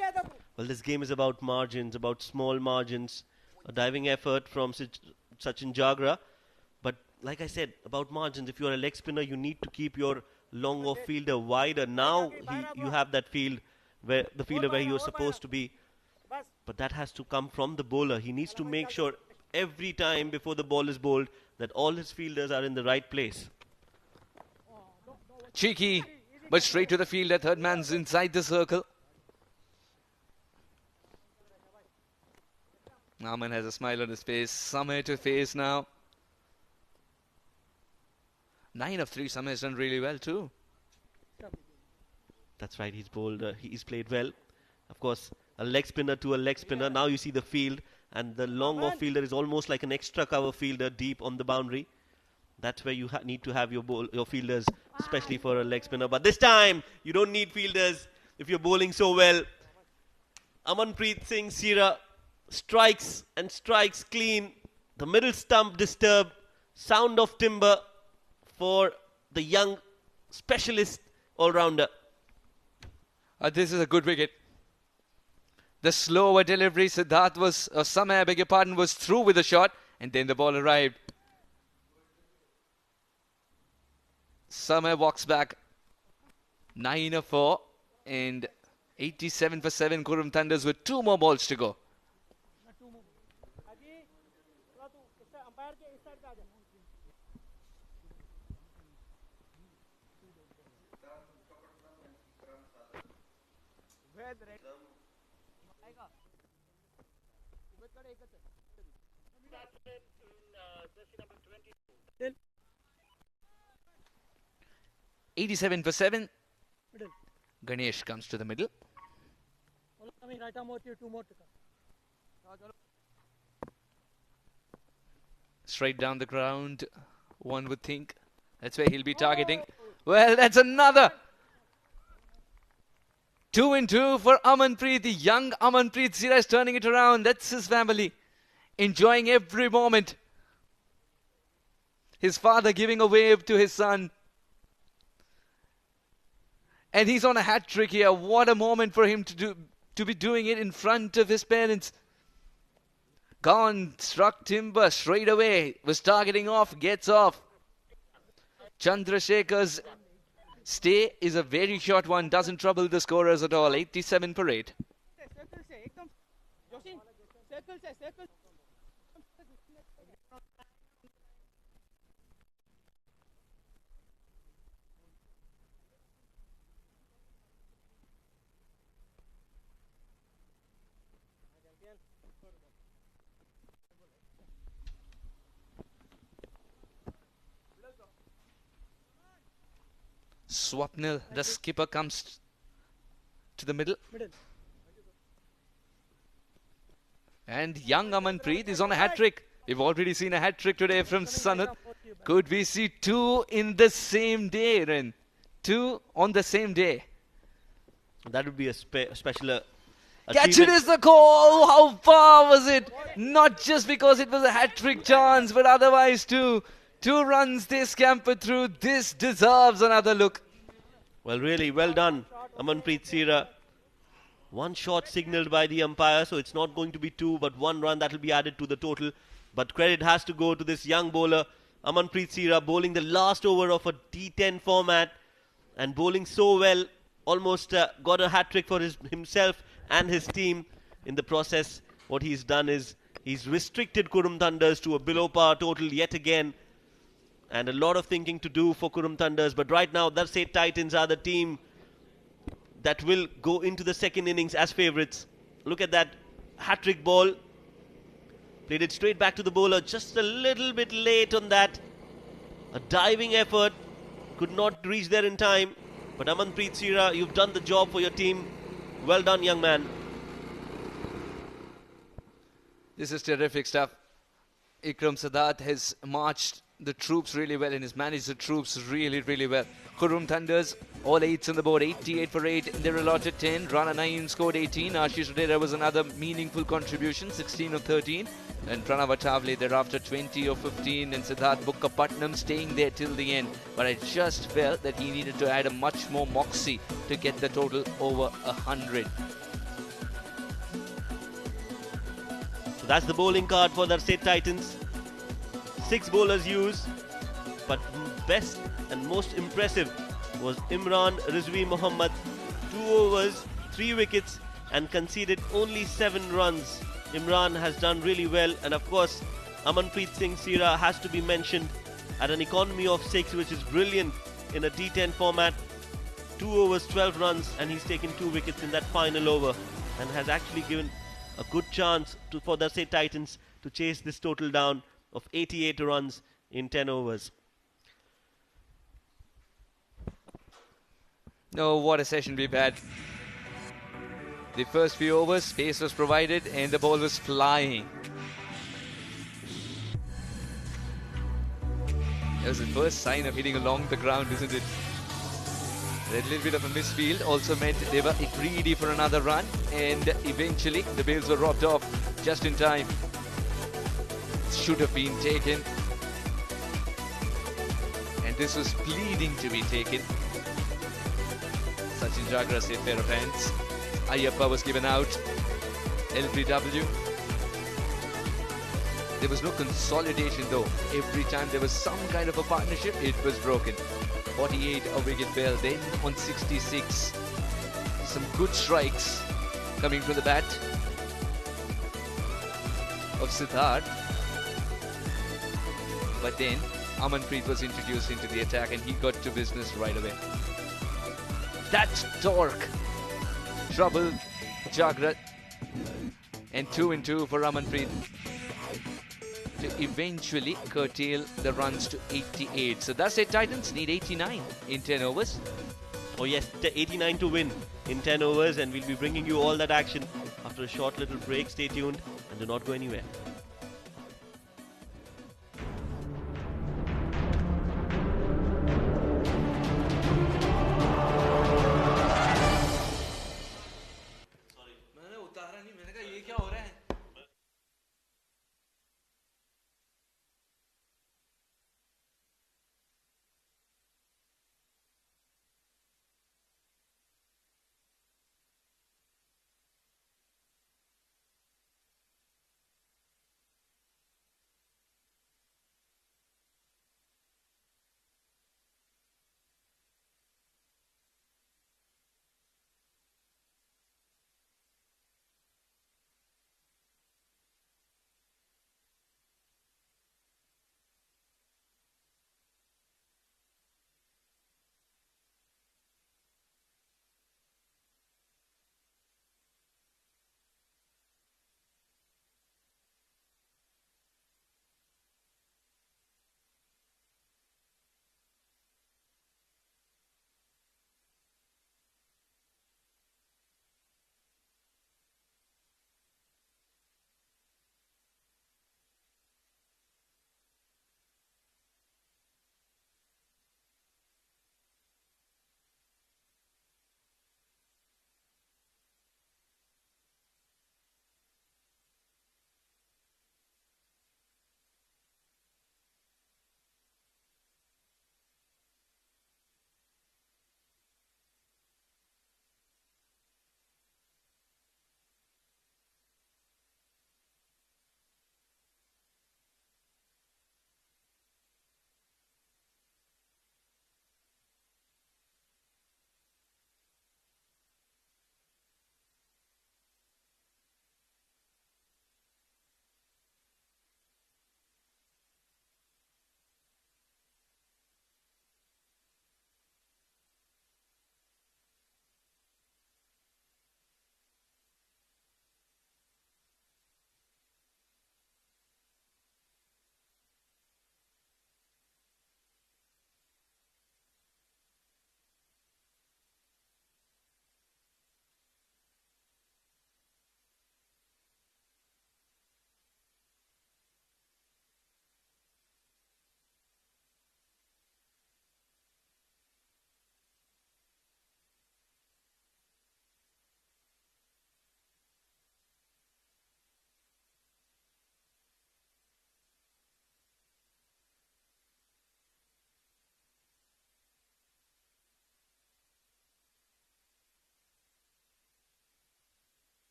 Well, this game is about margins, about small margins. A diving effort from Sachin Jagra. But like I said, about margins, if you're a leg spinner, you need to keep your long off fielder wider. Now you have that field where the fielder where you're supposed to be. But that has to come from the bowler. He needs to make sure every time before the ball is bowled that all his fielders are in the right place. Cheeky, but straight to the fielder. Third man's inside the circle. Aman has a smile on his face. Samay to face now. 9 of 3. Samay has done really well too. That's right, he's bowled. He's played well. Of course, a leg spinner to a leg spinner. Now you see the field, and the long off fielder is almost like an extra cover fielder deep on the boundary. That's where you need to have your fielders, especially for a leg spinner. But this time, you don't need fielders if you're bowling so well. Amanpreet Singh Sira strikes and strikes clean. The middle stump disturbed. Sound of timber for the young specialist all-rounder. This is a good wicket. The slower delivery, Samay, I beg your pardon, was through with the shot, and then the ball arrived. Samay walks back. 9 of 4 and 87 for 7. Qurum Thunders with 2 more balls to go. Middle. 87 for 7. Middle. Ganesh comes to the middle. Right arm more, 2 more to come. Straight down the ground, one would think. That's where he'll be targeting. Well, that's another. 2 and 2 for Amanpreet. The young Amanpreet Sira is turning it around. That's his family. Enjoying every moment. His father giving a wave to his son. And he's on a hat-trick here. What a moment for him to be doing it in front of his parents. Gone, struck timber straight away. Was targeting off, gets off. Chandrasekhar's stay is a very short one. Doesn't trouble the scorers at all. 87 for 8. Swapnil, the skipper, comes to the middle. And young Amanpreet is on a hat-trick. We've already seen a hat-trick today from Sanat. Could we see 2 in the same day, Ren? 2 on the same day. That would be a special Catch it is the call. How far was it? Not just because it was a hat-trick chance, but otherwise too. 2 runs they scampered through. This deserves another look. Well, really well done, Amanpreet Sira. 1 shot signalled by the umpire, so it's not going to be 2, but 1 run that will be added to the total. But credit has to go to this young bowler, Amanpreet Sira, bowling the last over of a D10 format and bowling so well. Almost got a hat-trick for himself and his team. In the process, what he's done is he's restricted Qurum Thunders to a below par total yet again. And a lot of thinking to do for Qurum Thunders. But right now, Darsait Titans are the team that will go into the second innings as favourites. Look at that hat-trick ball. Played it straight back to the bowler, just a little bit late on that. A diving effort, could not reach there in time. But Amanpreet Sira, you've done the job for your team. Well done, young man. This is terrific stuff. Ikram Sadat has marched the troops really well and has managed the troops really, really well. Qurum Thunders, all 8s on the board, 88 for 8. They're allotted 10. Rana 9 scored 18. Ashish Radera was another meaningful contribution, 16 of 13. And Pranav Athawale thereafter 20 of 15. And Siddharth Bukkapatnam staying there till the end. But I just felt that he needed to add a much more moxie to get the total over 100. So that's the bowling card for the Darsait Titans. 6 bowlers used, but best and most impressive was Imran Rizvi Muhammad. 2 overs, 3 wickets and conceded only 7 runs. Imran has done really well, and of course Amanpreet Singh Sira has to be mentioned at an economy of 6, which is brilliant in a D10 format. 2 overs, 12 runs, and he's taken 2 wickets in that final over and has actually given a good chance for the Darsait Titans to chase this total down of 88 runs in 10 overs. Oh, what a session we've had. The first few overs, pace was provided and the ball was flying. That was the first sign of hitting along the ground, isn't it? A little bit of a misfield also meant they were greedy for another run, and eventually the bails were robbed off just in time. Should have been taken, and this was pleading to be taken. Sachin Jagra said pair of hands. Aiyappa was given out. LBW. There was no consolidation though. Every time there was some kind of a partnership, it was broken. 48 a wicket fell, then on 66. Some good strikes coming from the bat of Siddharth. But then Amanpreet was introduced into the attack and he got to business right away. That torque troubled Jagrat, and 2 and 2 for Amanpreet to eventually curtail the runs to 88. So that's it, Titans need 89 in 10 overs. Oh yes, 89 to win in 10 overs, and we'll be bringing you all that action after a short little break. Stay tuned and do not go anywhere.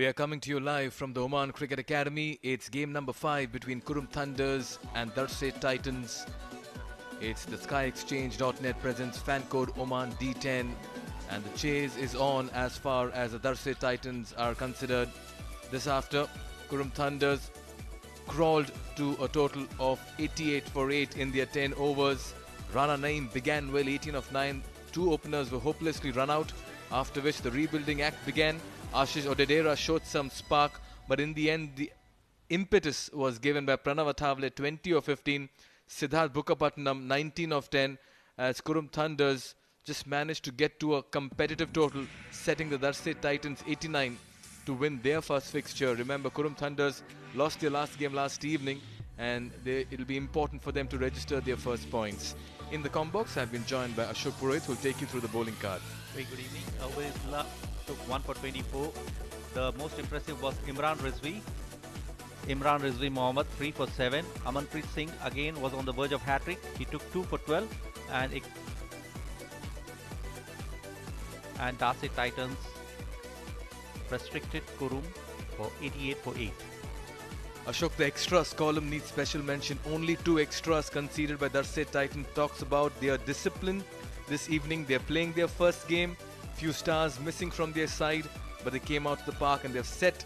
We are coming to you live from the Oman Cricket Academy. It's game number 5 between Qurum Thunders and Darsait Titans. It's the SkyExchange.net presents fan code Oman D10, and the chase is on as far as the Darsait Titans are considered. This after, Qurum Thunders crawled to a total of 88 for 8 in their 10 overs. Rana began well, 18 of 9. Two openers were hopelessly run out, after which the rebuilding act began. Ashish Odedera showed some spark, but in the end, the impetus was given by Pranav Athawale, 20 of 15. Siddharth Bukkapatnam, 19 of 10, as Qurum Thunders just managed to get to a competitive total, setting the Darsait Titans 89 to win their first fixture. Remember, Qurum Thunders lost their last game last evening, and it'll be important for them to register their first points. In the combox, I've been joined by Ashok Purohit, who will take you through the bowling card. Very good evening. Always took 1 for 24. The most impressive was Imran Rizvi Mohammed, 3 for 7. Amanpreet Singh again was on the verge of hat-trick. He took 2 for 12. And Darsait Titans restricted Qurum for 88 for 8. Ashok, the extras column needs special mention. Only 2 extras conceded by Darsait Titans. Talks about their discipline this evening. They're playing their first game. Few stars missing from their side, but they came out to the park and they've set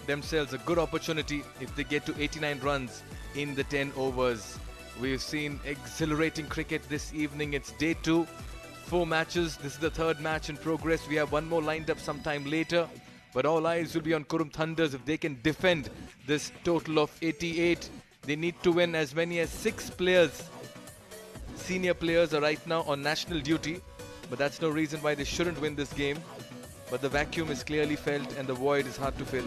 themselves a good opportunity if they get to 89 runs in the 10 overs. We've seen exhilarating cricket this evening. It's day 2, 4 matches. This is the 3rd match in progress. We have one more lined up sometime later, but all eyes will be on Qurum Thunders. If they can defend this total of 88, they need to win as many as 6 players. Senior players are right now on national duty, but that's no reason why they shouldn't win this game. But the vacuum is clearly felt and the void is hard to fill.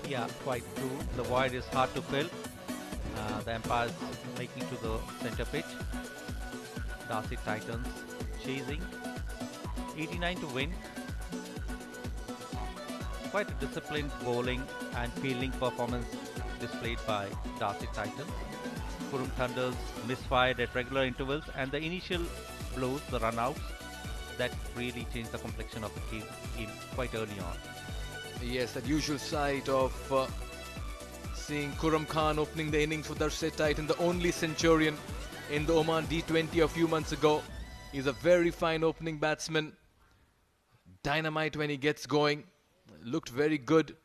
Yeah, quite true. The void is hard to fill. The umpires making to the center pitch. Darsait Titans chasing. 89 to win. Quite a disciplined bowling and fielding performance displayed by Darsait Titans. Qurum Thunders misfired at regular intervals, and the initial blows, the run-outs, that really changed the complexion of the game quite early on. Yes, that usual sight of seeing Khurram Khan opening the innings for Darsait Titan, the only centurion in the Oman D20 a few months ago. He's a very fine opening batsman. Dynamite when he gets going. Looked very good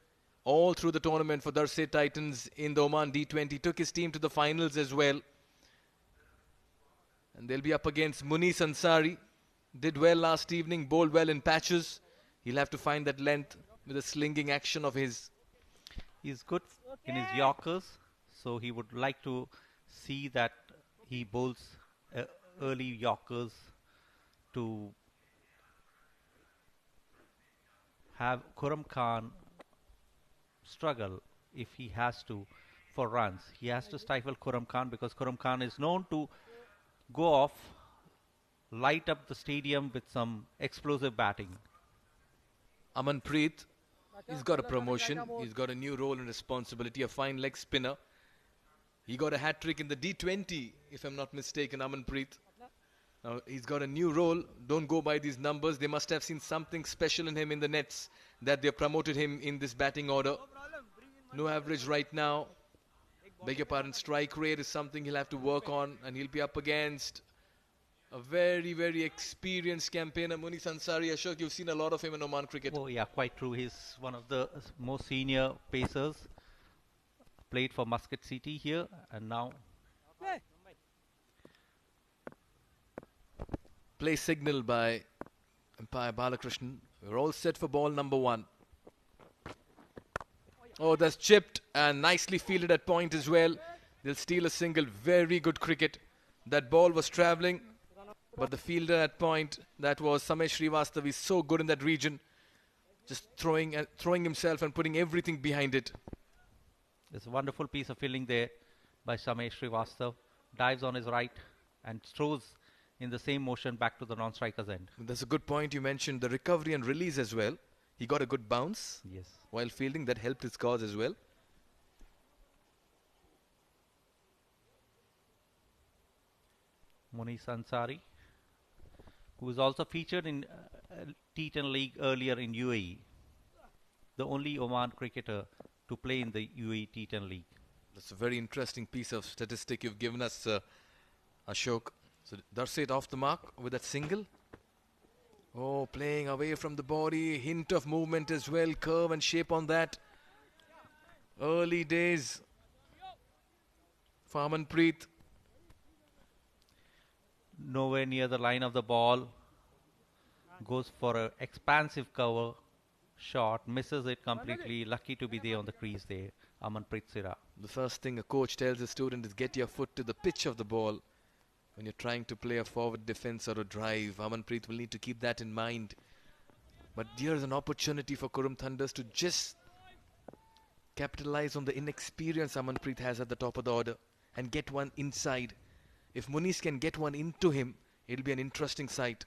all through the tournament for Darsait Titans in the Oman D20. Took his team to the finals as well. And they'll be up against Munis Ansari. Did well last evening, bowled well in patches. He'll have to find that length with a slinging action of his. He's good in his Yorkers, so he would like to see that he bowls early Yorkers to have Khurram Khan struggle if he has to for runs. He has to stifle Khurram Khan because Khurram Khan is known to go off, light up the stadium with some explosive batting. Amanpreet, he's got a promotion. He's got a new role and responsibility, a fine leg spinner. He got a hat-trick in the D20, if I'm not mistaken, Amanpreet. Now, he's got a new role. Don't go by these numbers. They must have seen something special in him in the nets that they promoted him in this batting order. No average right now. Beg your pardon, strike rate is something he'll have to work on, and he'll be up against a very, very experienced campaigner, Munis Ansari. Ashok, you've seen a lot of him in Oman cricket. Oh yeah, quite true. He's one of the most senior pacers. Played for Muscat City here, and now Play signal by umpire Balakrishnan. We're all set for ball number 1. Oh, that's chipped and nicely fielded at point as well. They'll steal a single. Very good cricket. That ball was travelling, but the fielder at point, that was Samay Shrivastava, is so good in that region. Just throwing himself and putting everything behind it. there's a wonderful piece of fielding there by Samay Shrivastava. Dives on his right and throws in the same motion back to the non-striker's end. That's a good point. You mentioned the recovery and release as well. He got a good bounce Yes. while fielding. That helped his cause as well. Munis Ansari, who was also featured in T10 League earlier in UAE. the only Oman cricketer to play in the UAE T10 League. That's a very interesting piece of statistic you've given us, Ashok. So Darsait off the mark with that single. Oh, playing away from the body, hint of movement as well, curve and shape on that. Early days for Amanpreet. Nowhere near the line of the ball. Goes for an expansive cover shot, misses it completely. Lucky to be there on the crease there, Amanpreet Sira. The first thing a coach tells a student is get your foot to the pitch of the ball. When you're trying to play a forward defense or a drive, Amanpreet will need to keep that in mind. But here's an opportunity for Qurum Thunders to just capitalize on the inexperience Amanpreet has at the top of the order and get one inside. If Munis can get one into him, it'll be an interesting sight.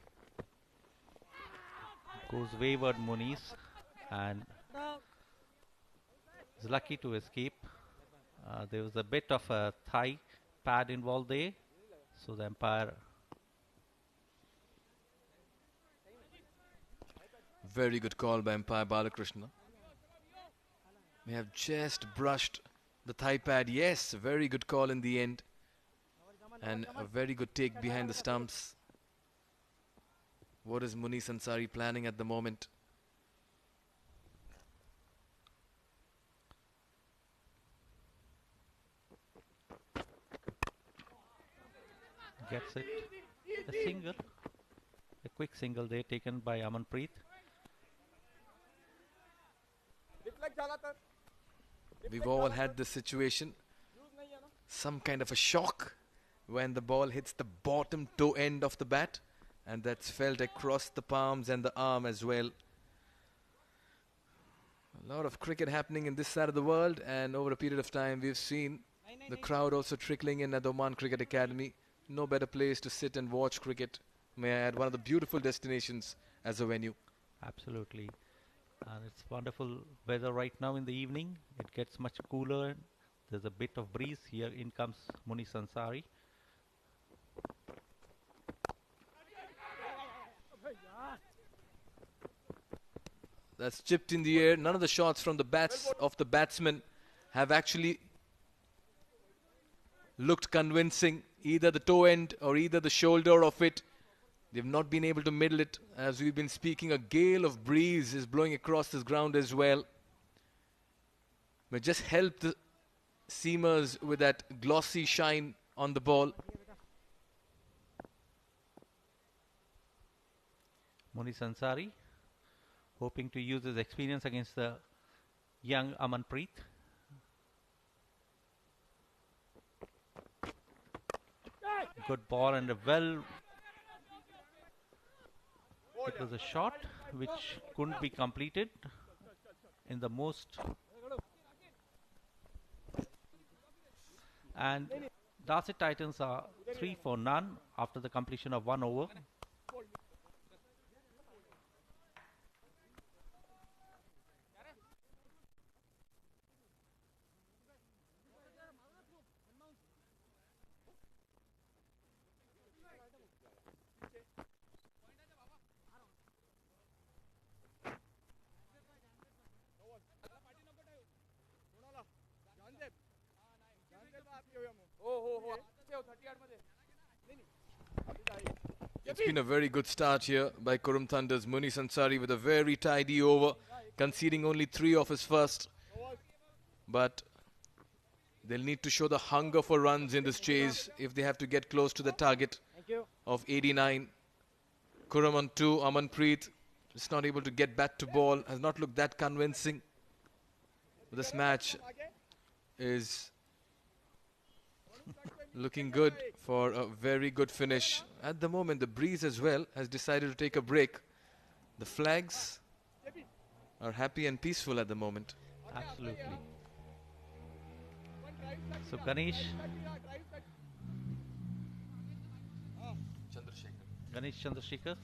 Goes wayward Munis and is lucky to escape. There was a bit of a thigh pad involved there. So the umpire. Very good call by umpire Balakrishna. May have just brushed the thigh pad. Yes, very good call in the end. And a very good take behind the stumps. What is Munis Ansari planning at the moment? Gets it. A single. A quick single there taken by Amanpreet. We've all had this situation. Some kind of a shock when the ball hits the bottom toe end of the bat. And that's felt across the palms and the arm as well. A lot of cricket happening in this side of the world. And over a period of time, we've seen the crowd also trickling in at the Oman Cricket Academy. No better place to sit and watch cricket. May I add, one of the beautiful destinations as a venue. Absolutely. And it's wonderful weather right now in the evening. It gets much cooler. There's a bit of breeze. Here in comes Munis Ansari. That's chipped in the air. None of the shots from the bats of the batsmen have actually looked convincing. Either the toe end or either the shoulder of it. They've not been able to middle it. As we've been speaking, a gale of breeze is blowing across this ground as well. But just help the seamers with that glossy shine on the ball. Munis Ansari hoping to use his experience against the young Amanpreet. Good ball and a well. It was a shot which couldn't be completed in the most. And Darsait Titans are 3 for none after the completion of 1 over. It's been a very good start here by Qurum Thunders. Munis Ansari with a very tidy over, conceding only 3 of his first. But they'll need to show the hunger for runs in this chase if they have to get close to the target of 89. Qurum on 2, Amanpreet is not able to get back to ball, has not looked that convincing. This match is looking good for a very good finish. At the moment, the breeze as well has decided to take a break. The flags are happy and peaceful at the moment. Absolutely. So Ganesh Chandrasekhar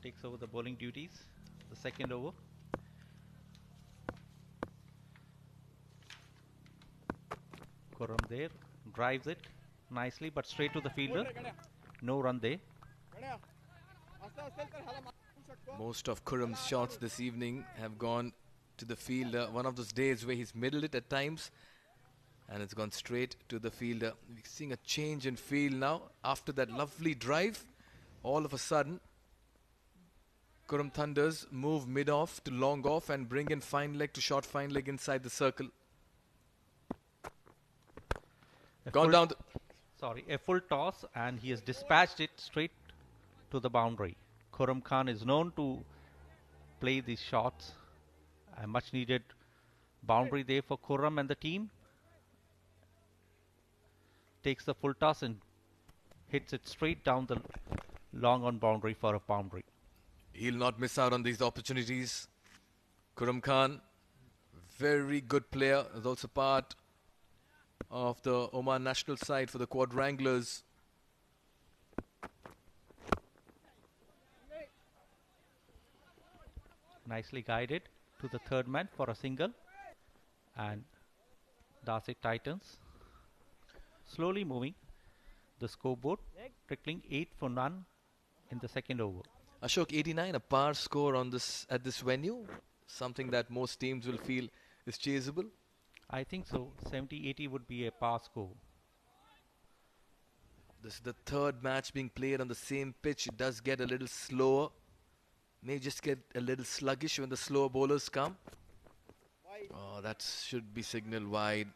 takes over the bowling duties, the second over. Qurum there, drives it nicely but straight to the fielder. No run there. Most of Quram's shots this evening have gone to the fielder. One of those days where he's middled it at times, and it's gone straight to the fielder. We're seeing a change in feel now after that lovely drive. All of a sudden, Qurum Thunders move mid-off to long off and bring in fine leg to short fine leg inside the circle. Gone down. A full toss, and he has dispatched it straight to the boundary. Qurum Khan is known to play these shots. A much needed boundary there for Qurum and the team. Takes the full toss and hits it straight down the long on boundary for a boundary. He'll not miss out on these opportunities. Qurum Khan, very good player, is also part of the Oman national side for the quadranglers. Nicely guided to the third man for a single. And Darsait Titans slowly moving the scoreboard, trickling 8 for none in the second over. Ashok, 89, a par score on this at this venue, something that most teams will feel is chaseable. I think so. 70-80 would be a par score. This is the third match being played on the same pitch. It does get a little slower. May just get a little sluggish when the slower bowlers come. Oh, that should be signal wide.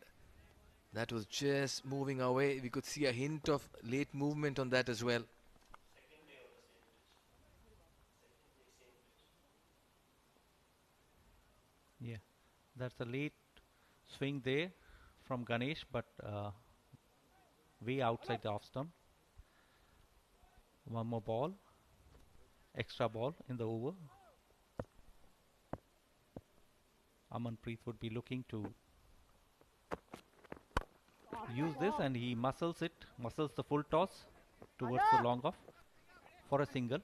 That was just moving away. We could see a hint of late movement on that as well. Yeah, that's a late swing there from Ganesh, but way outside the off stump. One more ball, extra ball in the over. Amanpreet would be looking to use this, and he muscles the full toss towards the long off for a single.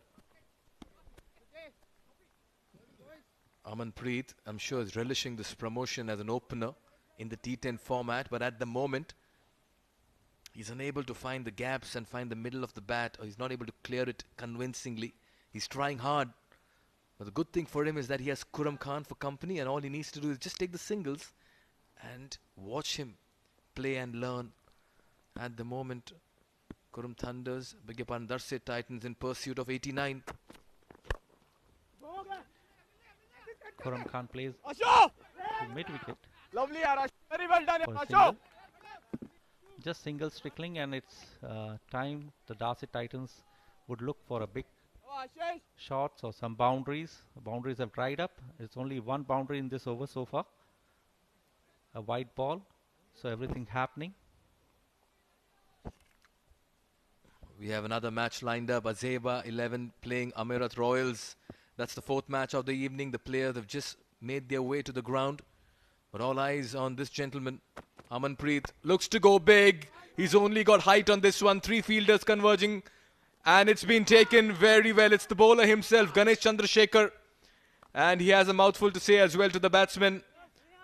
Amanpreet, I'm sure, is relishing this promotion as an opener in the T10 format, but at the moment, he's unable to find the gaps and find the middle of the bat, or he's not able to clear it convincingly. He's trying hard, but the good thing for him is that he has Qurum Khan for company, and all he needs to do is just take the singles and watch him play and learn. At the moment, Qurum Thunders, beg your pardon, Darsait Titans in pursuit of 89. Qurum Khan plays Ashok! to mid wicket. Lovely, Ashok. Very well done, for a Ashok. single. Just singles trickling, and it's time the Darsait Titans would look for a big Ashish. shots or some boundaries. The boundaries have dried up. It's only one boundary in this over so far. A white ball, so everything happening. We have another match lined up. Azeba 11 playing Amerat Royals. That's the fourth match of the evening. The players have just made their way to the ground. But all eyes on this gentleman. Amanpreet looks to go big. He's only got height on this one. 3 fielders converging. And it's been taken very well. It's the bowler himself, Ganesh Chandrasekhar. And he has a mouthful to say as well to the batsman.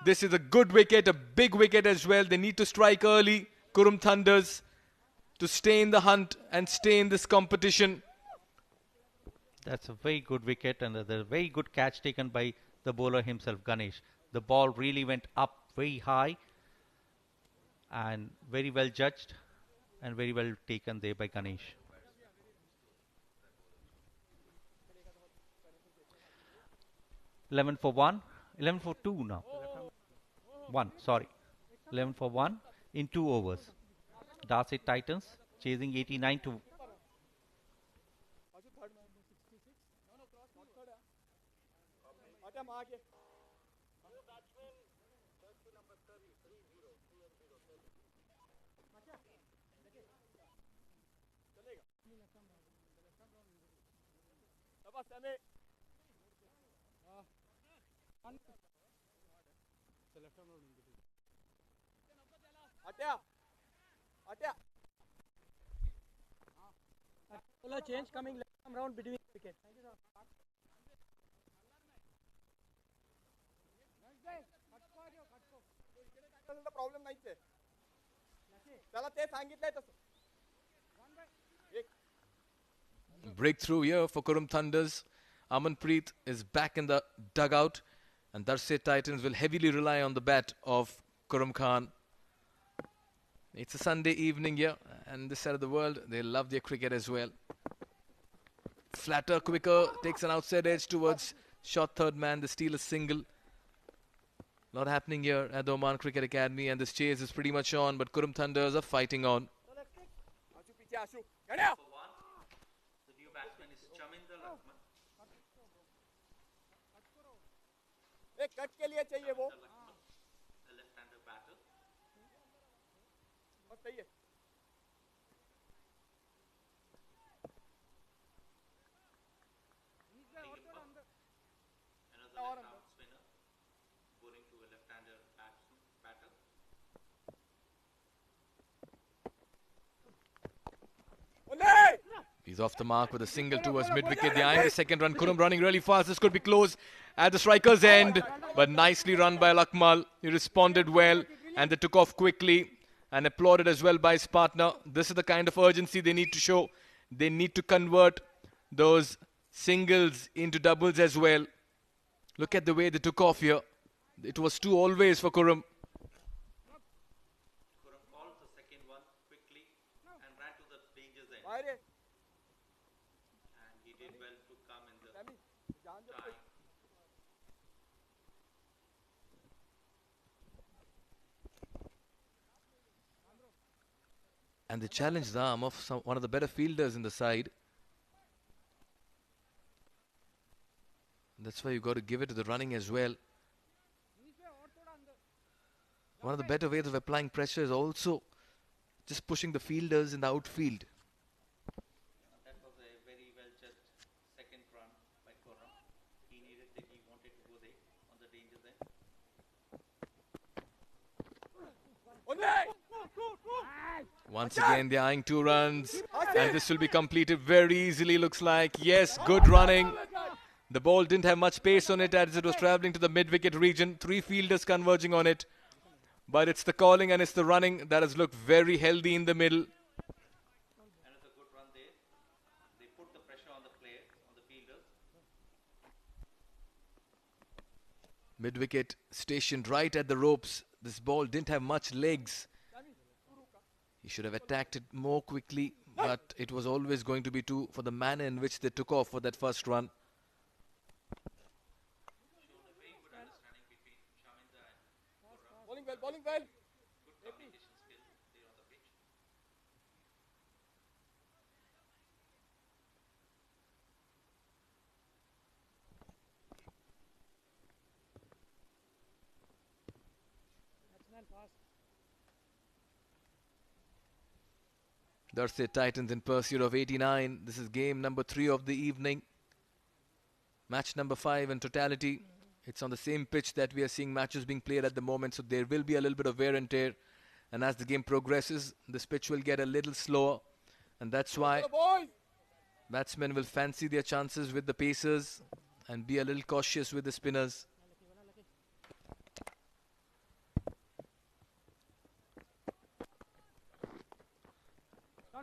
This is a good wicket, a big wicket as well. They need to strike early, Qurum Thunders, to stay in the hunt and stay in this competition. That's a very good wicket, and a very good catch taken by the bowler himself, Ganesh. The ball really went up very high and very well judged and very well taken there by Ganesh. Eleven for two now. 11 for 1 in 2 overs. Darsait Titans chasing 89 to Change coming left arm round between wicket. Problem नाहीच आहे त्याला ते सांगितलंय तसं Breakthrough here for Qurum Thunders. Amanpreet is back in the dugout, and Darsait Titans will heavily rely on the bat of Qurum Khan. It's a Sunday evening here, and this side of the world, they love their cricket as well. Flatter, quicker, takes an outside edge towards short third man. The steal is single. A lot happening here at the Oman Cricket Academy, and this chase is pretty much on, but Qurum Thunders are fighting on. The new batsman is Jatinder. Cut के लिए चाहिए वो The left-hander batter. सही है Another left-arm spinner bowling to a left-hander batter. He's off the mark with a single towards mid-wicket. Behind the second run, Qurum running really fast. This could be close at the striker's end, but nicely run by Lakmal. He responded well, and they took off quickly and applauded as well by his partner. This is the kind of urgency they need to show. They need to convert those singles into doubles as well. Look at the way they took off here. It was 2 always for Qurum. Qurum called the second one quickly and ran to the danger zone. And he did well to come in the time. And they challenged the arm of one of the better fielders in the side. That's why you got to give it to the running as well. One of the better ways of applying pressure is also just pushing the fielders in the outfield. That was a very well judged second run by Qurum. He needed that, he wanted to go there on the danger zone. Once again, they're eyeing 2 runs. And this will be completed very easily, looks like. Yes, good running. The ball didn't have much pace on it as it was travelling to the mid-wicket region. 3 fielders converging on it. But it's the calling and it's the running that has looked very healthy in the middle. Another good run there. They put the pressure on the players, on the fielders. Mid-wicket stationed right at the ropes. This ball didn't have much legs. He should have attacked it more quickly, but it was always going to be 2 for the manner in which they took off for that first run. Shown a very good understanding between Jatinder and Qurum. bowling well Good communication skill there on the pitch. Darsait Titans in pursuit of 89. This is game number 3 of the evening. Match number 5 in totality. It's on the same pitch that we are seeing matches being played at the moment, so there will be a little bit of wear and tear. And as the game progresses, this pitch will get a little slower. And that's why batsmen will fancy their chances with the pacers and be a little cautious with the spinners.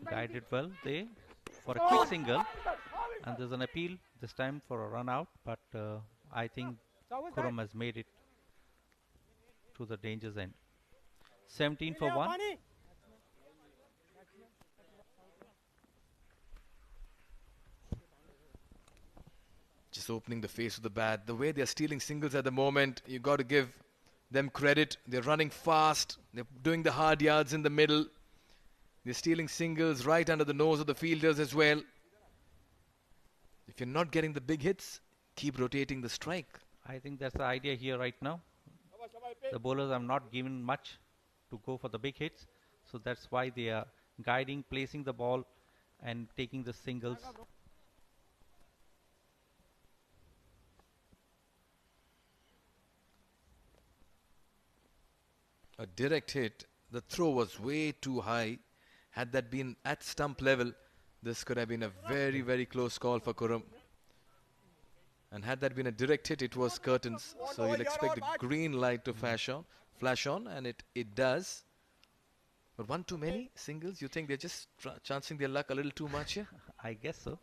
Guided well there for a quick single, and there's an appeal this time for a run out, but I think Qurum has made it to the danger zone. 17 for 1. Just opening the face of the bat. The way they're stealing singles at the moment, you got to give them credit. They're running fast. They're doing the hard yards in the middle. They're stealing singles right under the nose of the fielders as well. If you're not getting the big hits, keep rotating the strike. I think that's the idea here right now. The bowlers have not given much to go for the big hits, so that's why they are guiding, placing the ball and taking the singles. A direct hit. The throw was way too high. Had that been at stump level, this could have been a very, very close call for Qurum. And had that been a direct hit, it was curtains. So you'll expect the green light to flash on, and it does. But one too many singles? You think they're just chancing their luck a little too much here? I guess so.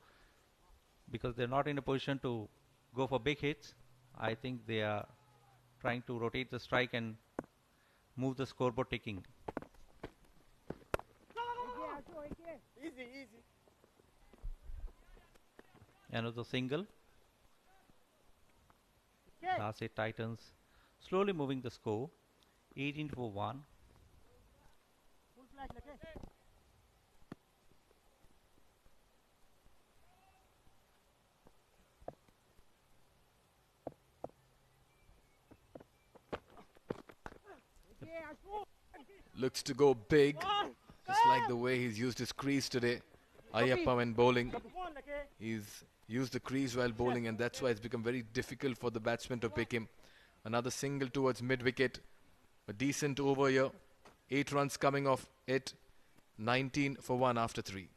because they're not in a position to go for big hits. I think they are trying to rotate the strike and move the scoreboard ticking. Easy, easy. Another single. Darsait Titans slowly moving the score. 18 for 1. Full flash, okay? Looks to go big, just like the way he's used his crease today. Aiyappa when bowling, he's used the crease while bowling, and that's why it's become very difficult for the batsman to pick him. Another single towards mid-wicket. A decent over here. 8 runs coming off it. 19 for 1 after 3.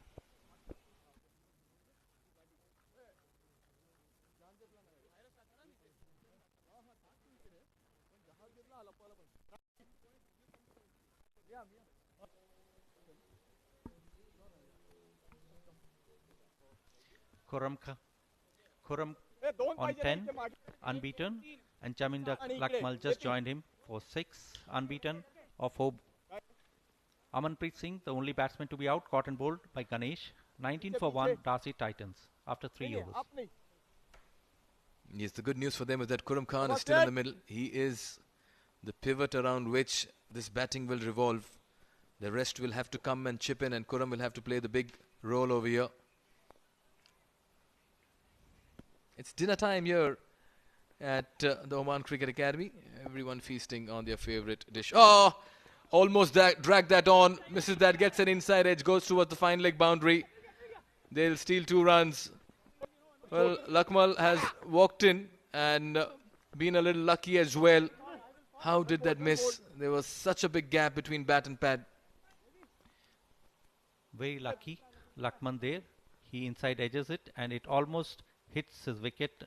Qurum on 10, unbeaten, and Jatinder Lakmal just joined him for 6, unbeaten, of 4. Amanpreet Singh, the only batsman to be out, caught and bowled by Ganesh. 19 for 1, Darsait Titans, after 3 overs. Yes, the good news for them is that Qurum Khan is still in the middle. He is the pivot around which this batting will revolve. The rest will have to come and chip in, and Qurum will have to play the big role over here. It's dinner time here at the Oman Cricket Academy. Everyone feasting on their favorite dish. Oh, almost dragged that on. Misses that, gets an inside edge, goes towards the fine leg boundary. They'll steal 2 runs. Well, Lakmal has walked in and been a little lucky as well. How did that miss? There was such a big gap between bat and pad. Very lucky. Lakman there. He inside edges it and it almost hits his wicket.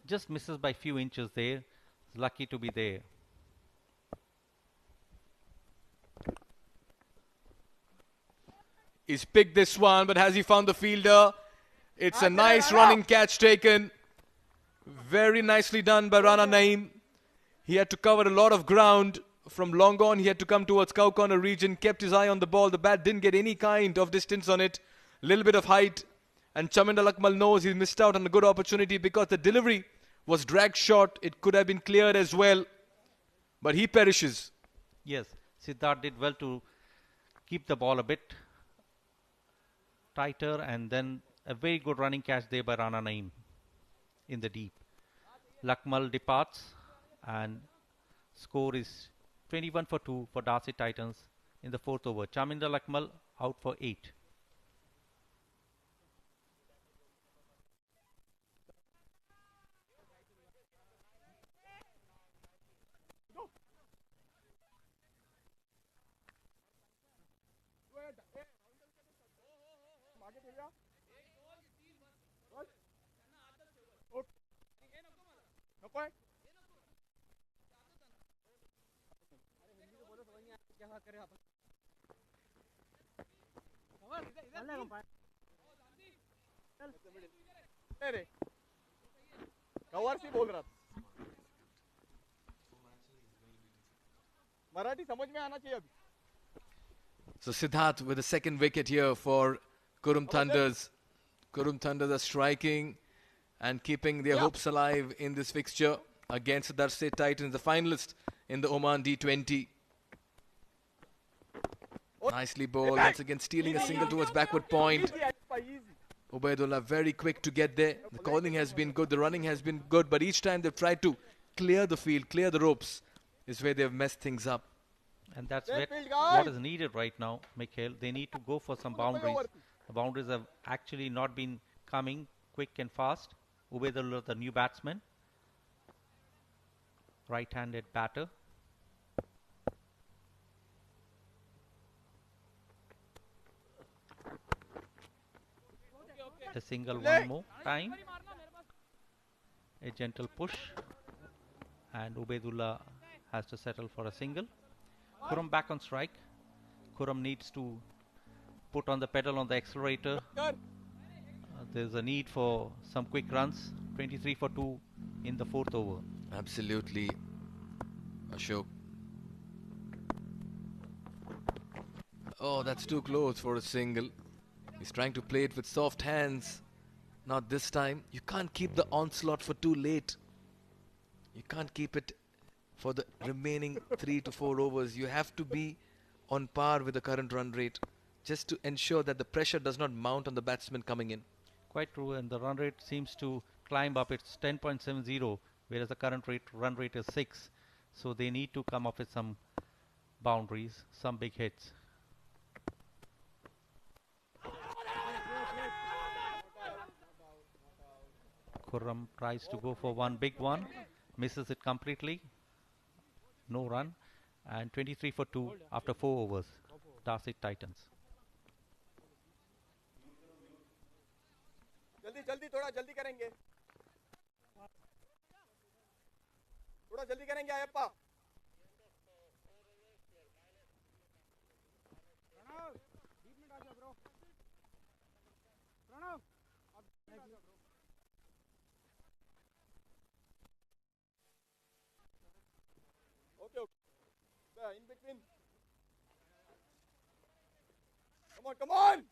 Just misses by few inches there. He's lucky to be there. He's picked this one, but has he found the fielder? It's a nice running catch taken. Very nicely done by Rana Naeem. He had to cover a lot of ground. From long on, he had to come towards cow corner region, kept his eye on the ball. The bat didn't get any kind of distance on it. A little bit of height. And Jatinder Lakmal knows he missed out on a good opportunity because the delivery was dragged short. It could have been cleared as well. But he perishes. Yes, Siddharth did well to keep the ball a bit tighter, and then a very good running catch there by Rana Naeem in the deep. Lakmal departs and score is 21 for 2 for Darsait Titans in the 4th over. Jatinder Lakmal out for 8. Cover से बोल रहा था मराठी समझ में आना चाहिए अभी. So Siddharth with the second wicket here for Qurum Thunders. Qurum Thunders are striking and keeping their hopes alive in this fixture against the Darsait Titans, the finalist in the Oman D20. Nicely bowled, once again stealing a single towards backward point. Ubaidullah very quick to get there. The calling has been good, the running has been good, but each time they've tried to clear the field, clear the ropes, is where they've messed things up. And that's what is needed right now, Mithil. They need to go for some boundaries. The boundaries have actually not been coming quick and fast. Ubaidullah, the new batsman, right-handed batter. A single one more time. A gentle push. And Ubaidullah has to settle for a single. Qurum back on strike. Qurum needs to put on the pedal on the accelerator. there's a need for some quick runs. 23 for 2 in the 4th over. Absolutely, Ashok. Oh, that's too close for a single. He's trying to play it with soft hands. Not this time. You can't keep the onslaught for too late. You can't keep it for the remaining 3 to 4 overs. You have to be on par with the current run rate just to ensure that the pressure does not mount on the batsman coming in. Quite true, and the run rate seems to climb up. It's 10.70, whereas the current run rate is 6. So they need to come up with some boundaries, some big hits. Qurum tries to go for one big one, misses it completely. No run, and 23 for 2 after 4 overs. Darsait Titans. जल्दी थोड़ा जल्दी करेंगे अयप्पा प्रणव बीच में डाल bro Pranav okay in between come on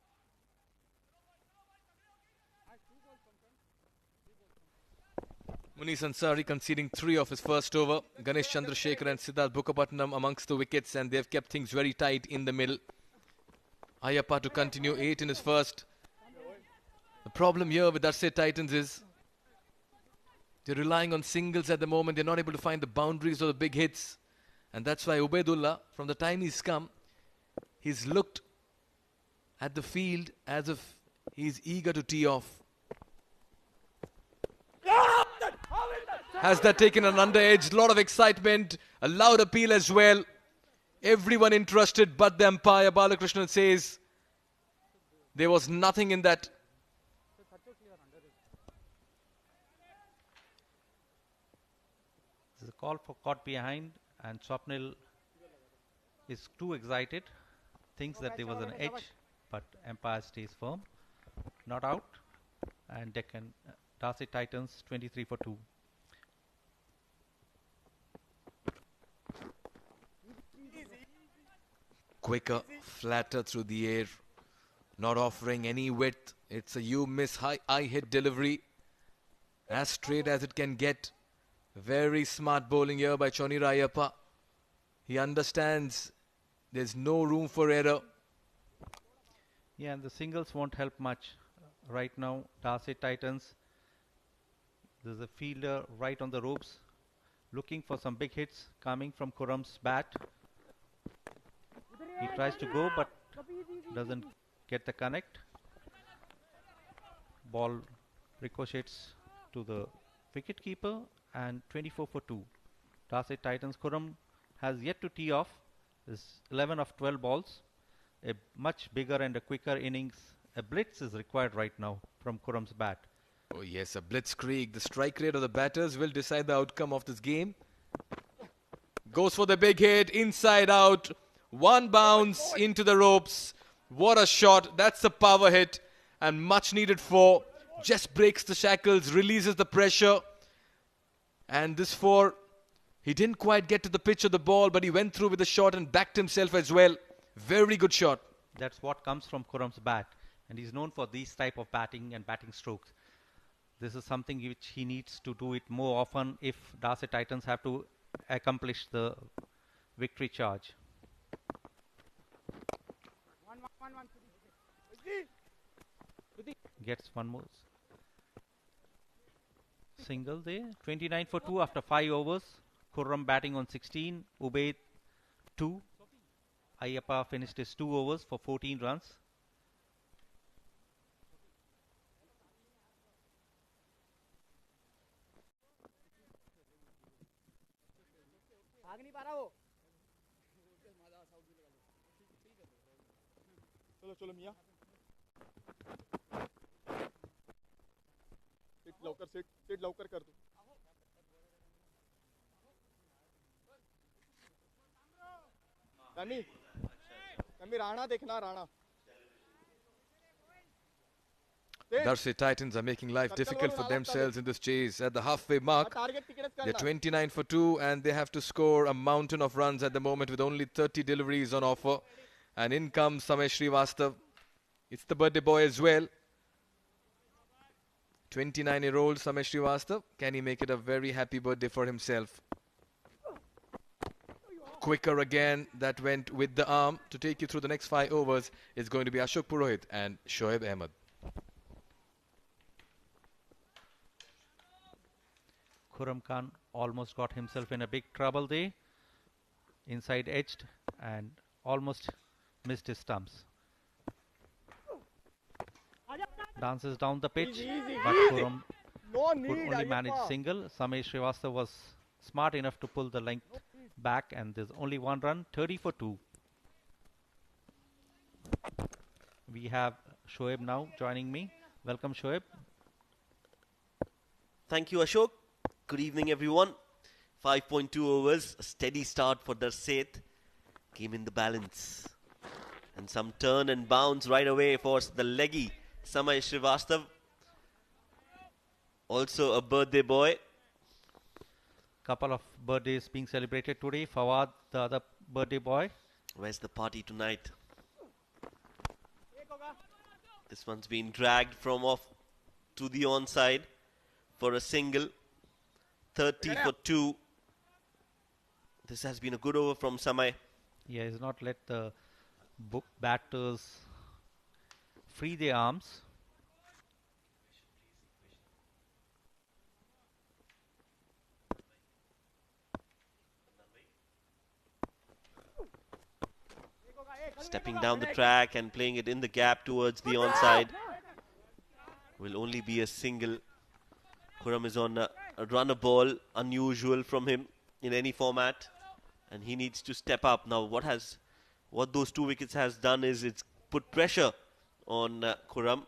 Munis Ansari conceding 3 of his first over. Ganesh Chandrasekhar and Siddharth Bukapatnam amongst the wickets, and they've kept things very tight in the middle. Aiyappa to continue 8 in his first. The problem here with Darsait Titans is they're relying on singles at the moment. They're not able to find the boundaries or the big hits. And that's why Ubaidullah, from the time he's come, he's looked at the field as if he's eager to tee off. Has that taken an under edge? A lot of excitement, a loud appeal as well. Everyone interested but the umpire Balakrishnan says there was nothing in that. This is a call for caught behind, and Swapnil is too excited, thinks that there was an edge, but umpire stays firm. Not out, and Deccan Darsait Titans 23 for 2. Quicker, flatter through the air, not offering any width. It's a you miss high hit delivery, as straight as it can get. Very smart bowling here by Chonira Aiyappa. He understands there's no room for error. Yeah, and the singles won't help much right now. Darsait Titans, there's a fielder right on the ropes, looking for some big hits coming from Quram's bat. He tries to go but doesn't get the connect. Ball ricochets to the wicketkeeper, and 24 for 2. Darsait Titans. Qurum has yet to tee off. This 11 of 12 balls. A much bigger and a quicker innings. A blitz is required right now from Quram's bat. Oh yes, a blitzkrieg. The strike rate of the batters will decide the outcome of this game. Goes for the big hit, inside out. One bounce into the ropes. What a shot. That's a power hit. And much needed for. Just breaks the shackles, releases the pressure. And this 4, he didn't quite get to the pitch of the ball, but he went through with the shot and backed himself as well. Very good shot. That's what comes from Quram's bat. And he's known for these type of batting and batting strokes. This is something which he needs to do it more often if Darsait Titans have to accomplish the victory charge. Gets one more single there. 29 for 2 after 5 overs. Qurum batting on 16. Ubaid 2. Aiyappa finished his 2 overs for 14 runs. चलो मियां seat लवकर कर दो राणा देखना Rana Darsait Titans are making life difficult for themselves in this chase. At the halfway mark, they're 29 for 2 and they have to score a mountain of runs at the moment with only 30 deliveries on offer. And in comes Samay Shrivastava. It's the birthday boy as well. 29-year-old Samay Shrivastava. Can he make it a very happy birthday for himself? Quicker again, that went with the arm. To take you through the next 5 overs is going to be Ashok Purohit and Shoaib Ahmed. Khurram Khan almost got himself in a big trouble there. Inside edged and almost missed his stumps. Dances down the pitch, but Khurram could only manage single. Samay Shrivastava was smart enough to pull the length back, and there's only 1 run, 30 for 2. We have Shoaib now joining me. Welcome, Shoaib. Thank you, Ashok. Good evening, everyone. 5.2 overs, a steady start for Darsait. Game in the balance. And some turn and bounce right away for the leggy Samay Shrivastava. Also a birthday boy. Couple of birthdays being celebrated today. Fawad, the other birthday boy. Where's the party tonight? This one's been dragged from off to the onside for a single. 30 for 2. This has been a good over from Samay. He has not let the batters free their arms. Stepping down the track and playing it in the gap towards the onside. Will only be a single. Khurram is on a runner ball, unusual from him in any format, and he needs to step up. Now what those 2 wickets has done is it's put pressure on Khurram.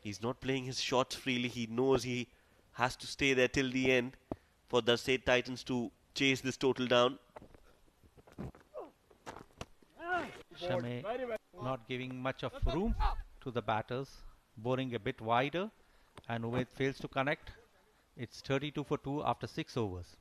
He's not playing his shots freely. He knows he has to stay there till the end for the Darsait Titans to chase this total down. Samay not giving much of room to the batters, boring a bit wider, and Umaid fails to connect. It's 32 for 2 after 6 overs.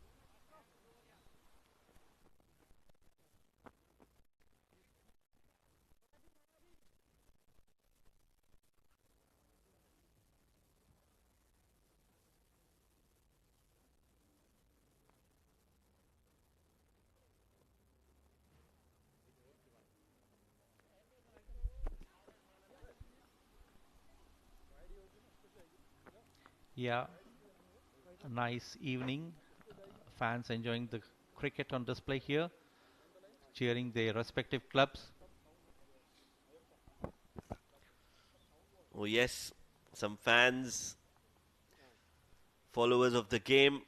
Yeah, a nice evening. Fans enjoying the cricket on display here, cheering their respective clubs. Oh yes, some fans, followers of the game,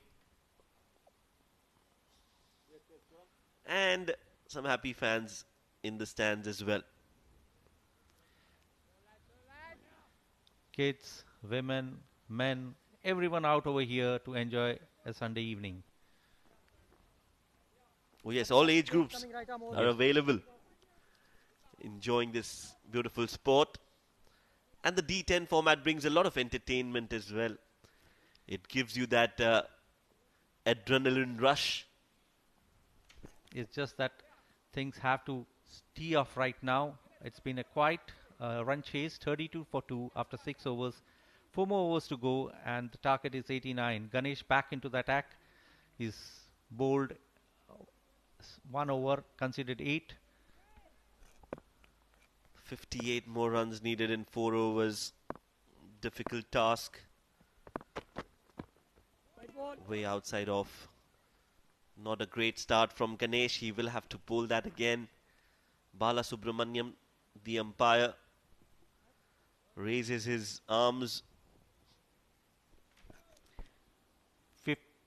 and some happy fans in the stands as well. Kids, women, men, everyone out over here to enjoy a Sunday evening. Oh yes, all age groups are available, enjoying this beautiful sport. And the D10 format brings a lot of entertainment as well. It gives you that adrenaline rush. It's just that things have to tee off right now. It's been a quite run chase, 32 for 2 after 6 overs. 4 more overs to go, and the target is 89. Ganesh back into the attack. He's bowled 1 over, considered 8. 58 more runs needed in 4 overs. Difficult task. Way outside off. Not a great start from Ganesh. He will have to bowl that again. Bala Subramaniam, the umpire, raises his arms.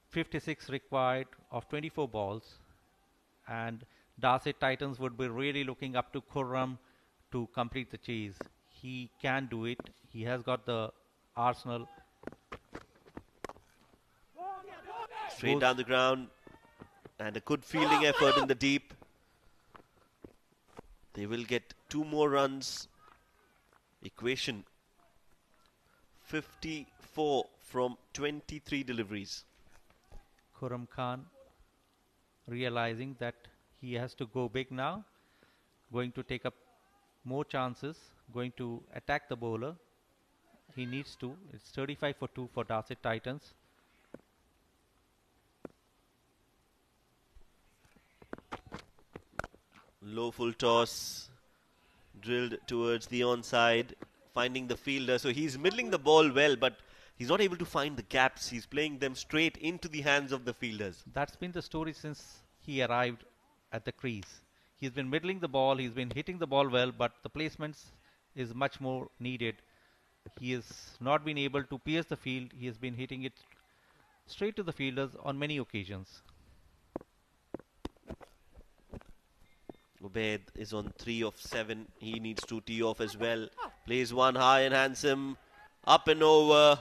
56 required of 24 balls, and Darsait Titans would be really looking up to Khurram to complete the chase. He can do it. He has got the arsenal. Straight down the ground, and a good fielding effort in the deep. They will get 2 more runs. Equation 54 from 23 deliveries. Khurram Khan realizing that he has to go big now, going to take up more chances, going to attack the bowler. He needs to. It's 35 for 2 for Darsait Titans. Low full toss, drilled towards the onside, finding the fielder. So he's middling the ball well, but he's not able to find the gaps. He's playing them straight into the hands of the fielders. That's been the story since he arrived at the crease. He's been middling the ball, he's been hitting the ball well, but the placements is much more needed. He has not been able to pierce the field. He has been hitting it straight to the fielders on many occasions. Ubaid is on 3 of 7. He needs to tee off as well. Plays one high and handsome. Up and over.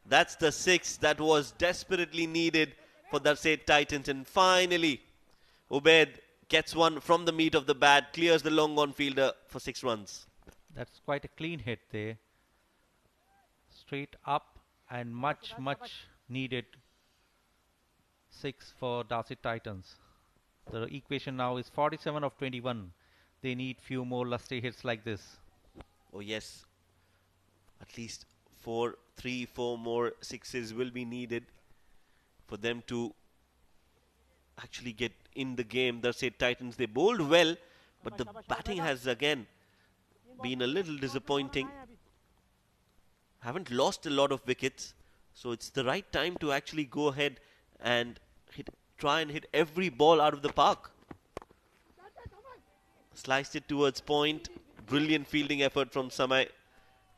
That's the 6 that was desperately needed for Darsait Titans. And finally, Ubaid gets one from the meat of the bat. Clears the long on fielder for 6 runs. That's quite a clean hit there. Straight up and much needed 6 for Darsait Titans. The equation now is 47 of 21. They need few more lusty hits like this. Oh yes, at least 4 more 6s will be needed for them to actually get in the game. Darsait Titans, they bowled well, but the batting has again been a little disappointing. Haven't lost a lot of wickets, so it's the right time to actually go ahead and try and hit every ball out of the park. Sliced it towards point. Brilliant fielding effort from Samay.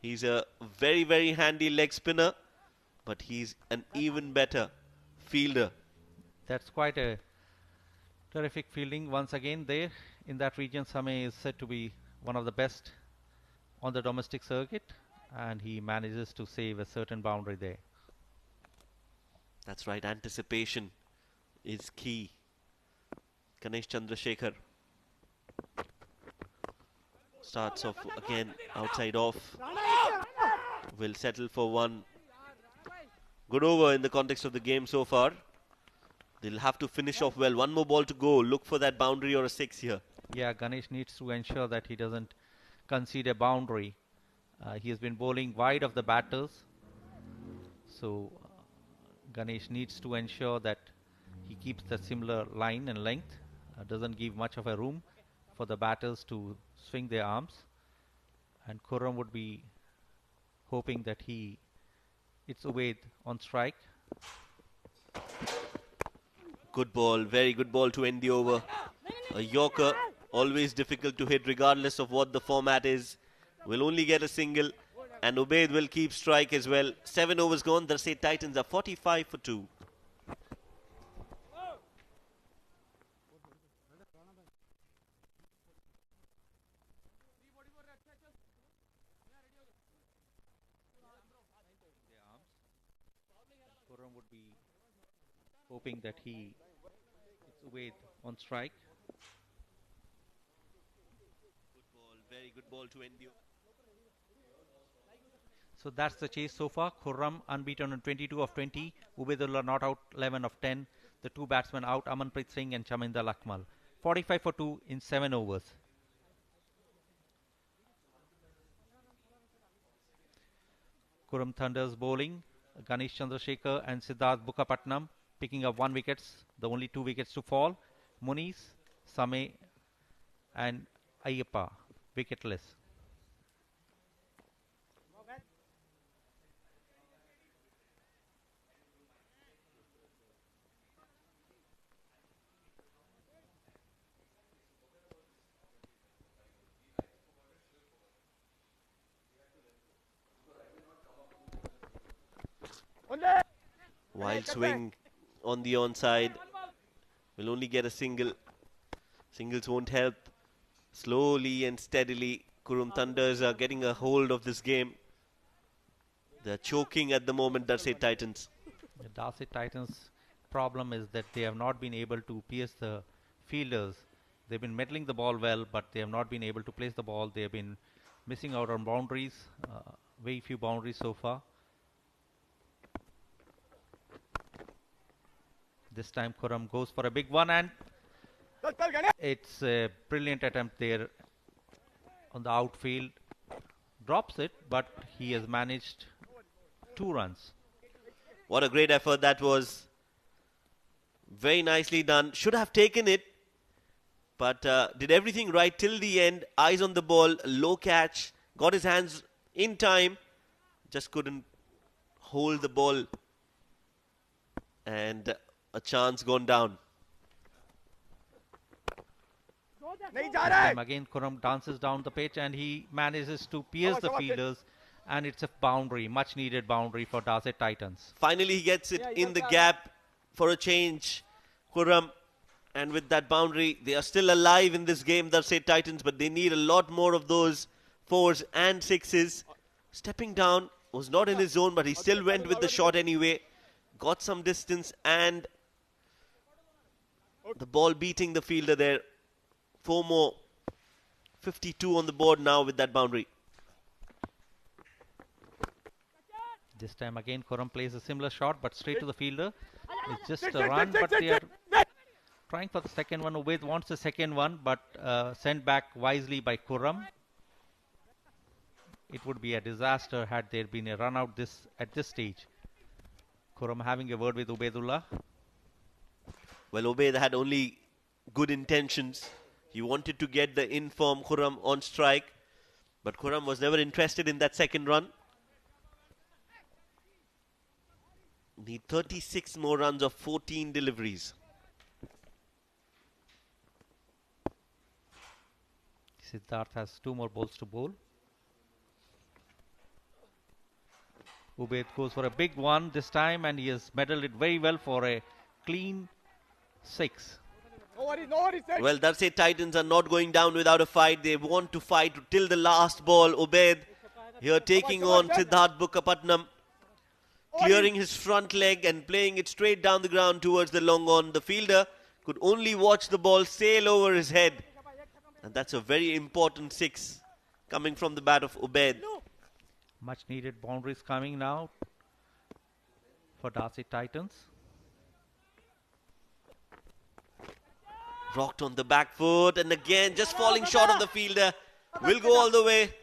He's a very handy leg spinner, but he's an even better fielder. That's quite a terrific fielding once again there. In that region, Samay is said to be one of the best on the domestic circuit, and he manages to save a certain boundary there. That's right, anticipation is key. Ganesh Chandrasekhar starts off again outside off. Will settle for one. Good over in the context of the game so far. They'll have to finish off well. One more ball to go. Look for that boundary or a 6 here. Yeah, Ganesh needs to ensure that he doesn't concede a boundary. He has been bowling wide of the batters. So Ganesh needs to ensure that he keeps the similar line and length, doesn't give much of a room for the batters to swing their arms. And Khurram would be hoping that it's Ubaid on strike. Good ball, very good ball to end the over. A Yorker, always difficult to hit regardless of what the format is. Will only get a single, and Ubaid will keep strike as well. 7 overs gone. Darsait Titans are 45 for 2. Khurram would be hoping that it's Ubaid on strike. Good ball, very good ball to end the over. So that's the chase so far. Khurram unbeaten on 22 of 20. Ubaidullah not out 11 of 10. The 2 batsmen out, Amanpreet Singh and Chaminda Lakmal. 45 for 2 in 7 overs. Qurum Thunders bowling. Ganesh Chandrasekhar and Siddharth Bukapatnam picking up 1 wickets. The only 2 wickets to fall. Munis, Samay and Aiyappa wicketless. Wild swing on the onside. Will only get a single. Singles won't help. Slowly and steadily, Qurum Thunders are getting a hold of this game. They're choking at the moment, Darsait Titans. The Darsait Titans' problem is that they have not been able to pierce the fielders. They've been meddling the ball well, but they have not been able to place the ball. They have been missing out on boundaries, very few boundaries so far. This time Qurum goes for a big one, and it's a brilliant attempt there on the outfield. Drops it, but he has managed 2 runs. What a great effort that was. Very nicely done. Should have taken it, but did everything right till the end. Eyes on the ball, low catch, got his hands in time, just couldn't hold the ball, and a chance gone down. This time again Qurum dances down the pitch and he manages to pierce the fielders, and it's a boundary, much needed boundary for Darsait Titans. Finally he gets it in the gap for a change, Qurum, and with that boundary they are still alive in this game, Darsait Titans, but they need a lot more of those 4s and 6s. Stepping down, was not in his zone, but he still went with the shot anyway, got some distance, and the ball beating the fielder there. 4 more, 52 on the board now with that boundary. This time again Qurum plays a similar shot, but straight to the fielder. It's just a run, but they are trying for the second one. Ubaid wants the second one, but sent back wisely by Qurum. It would be a disaster had there been a run out at this stage. Qurum having a word with Ubaidullah. Well, Ubaid had only good intentions. He wanted to get the inform Qurum on strike, but Qurum was never interested in that second run. Need 36 more runs of 14 deliveries. Siddharth has 2 more balls to bowl. Ubaid goes for a big one this time, and he has medalled it very well for a clean 6. Well, Darsait Titans are not going down without a fight. They want to fight till the last ball. Ubaid here taking on Siddharth Bukkapatnam, clearing his front leg and playing it straight down the ground towards the long on. The fielder could only watch the ball sail over his head. And that's a very important 6 coming from the bat of Ubaid. Much needed boundaries coming now for Darsait Titans. Rocked on the back foot, and again just falling short of the fielder. Will go all the way.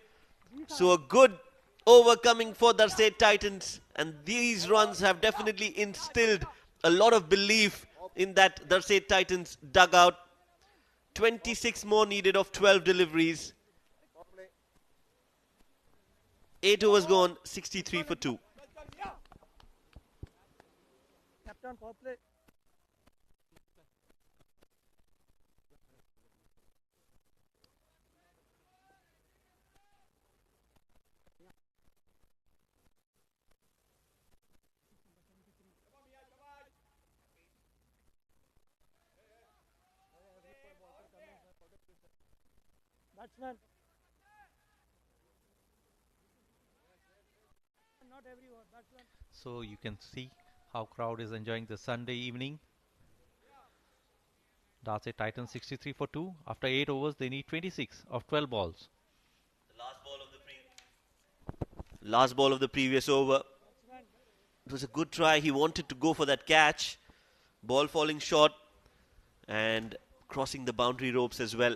So a good overcoming for Darsait Titans, and these runs have definitely instilled a lot of belief in that Darsait Titans dugout. 26 more needed of 12 deliveries. 8 overs gone, 63 for 2. Batsman. Not every over. Batsman. So you can see how crowd is enjoying the Sunday evening. Darsait Titans 63 for 2. After 8 overs, they need 26 of 12 balls. The last ball of the previous over. It was a good try. He wanted to go for that catch. Ball falling short and crossing the boundary ropes as well.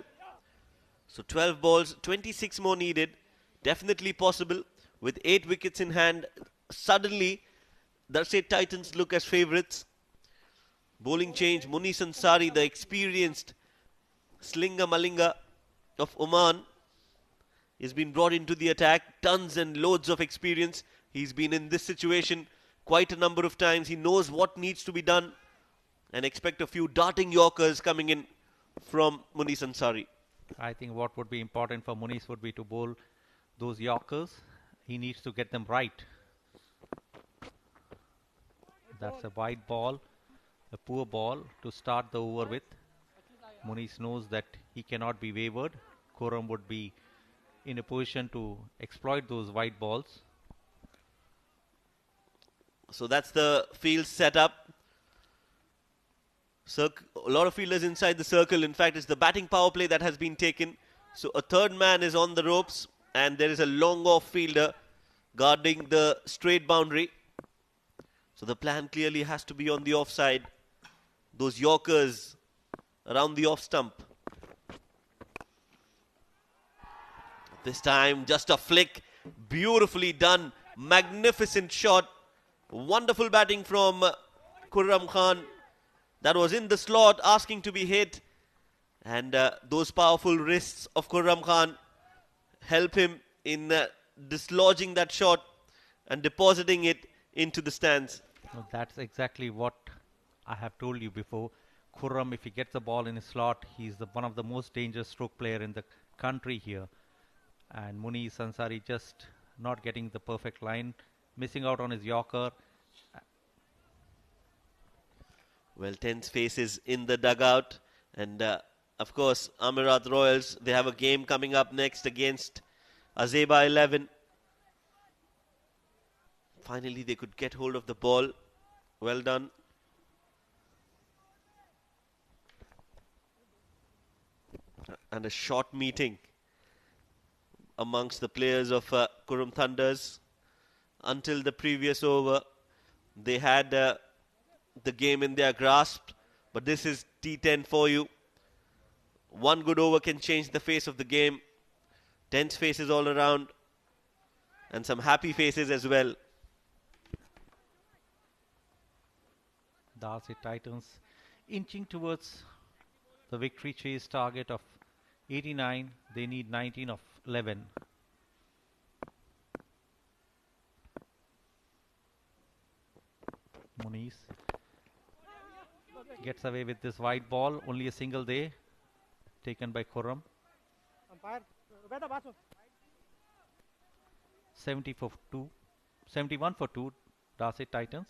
So 12 balls, 26 more needed. Definitely possible. With 8 wickets in hand, suddenly Darsait Titans look as favourites. Bowling change, Munis Ansari, the experienced slinger malinga of Oman, has been brought into the attack. Tons and loads of experience. He's been in this situation quite a number of times. He knows what needs to be done, and expect a few darting Yorkers coming in from Munis Ansari. I think what would be important for Munis would be to bowl those Yorkers. He needs to get them right. That's a wide ball, a poor ball to start the over with. Munis knows that he cannot be wavered. Qurum would be in a position to exploit those wide balls. So that's the field setup. A lot of fielders inside the circle. In fact, it's the batting power play that has been taken. So a third man is on the ropes, and there is a long off fielder guarding the straight boundary. So the plan clearly has to be on the offside. those Yorkers around the off stump. This time, just a flick. Beautifully done. Magnificent shot. Wonderful batting from Khurram Khan. That was in the slot, asking to be hit. And those powerful wrists of Khurram Khan help him in dislodging that shot and depositing it into the stands. No, that's exactly what I have told you before. Khurram, if he gets the ball in his slot, he's one of the most dangerous stroke player in the country here. And Munis, Ansari just not getting the perfect line, missing out on his Yorker. Well, tense faces in the dugout. And of course, Amerat Royals, they have a game coming up next against Azeba 11. Finally, they could get hold of the ball. Well done. And a short meeting amongst the players of Qurum Thunders. Until the previous over, they had the game in their grasp. But this is D10 for you. One good over can change the face of the game. Tense faces all around. And some happy faces as well. Darsait Titans inching towards the victory chase target of 89. They need 19 of 11. Munis gets away with this white ball. Only a single day taken by Khurram. 70 for 2. 71 for 2. Darsait Titans.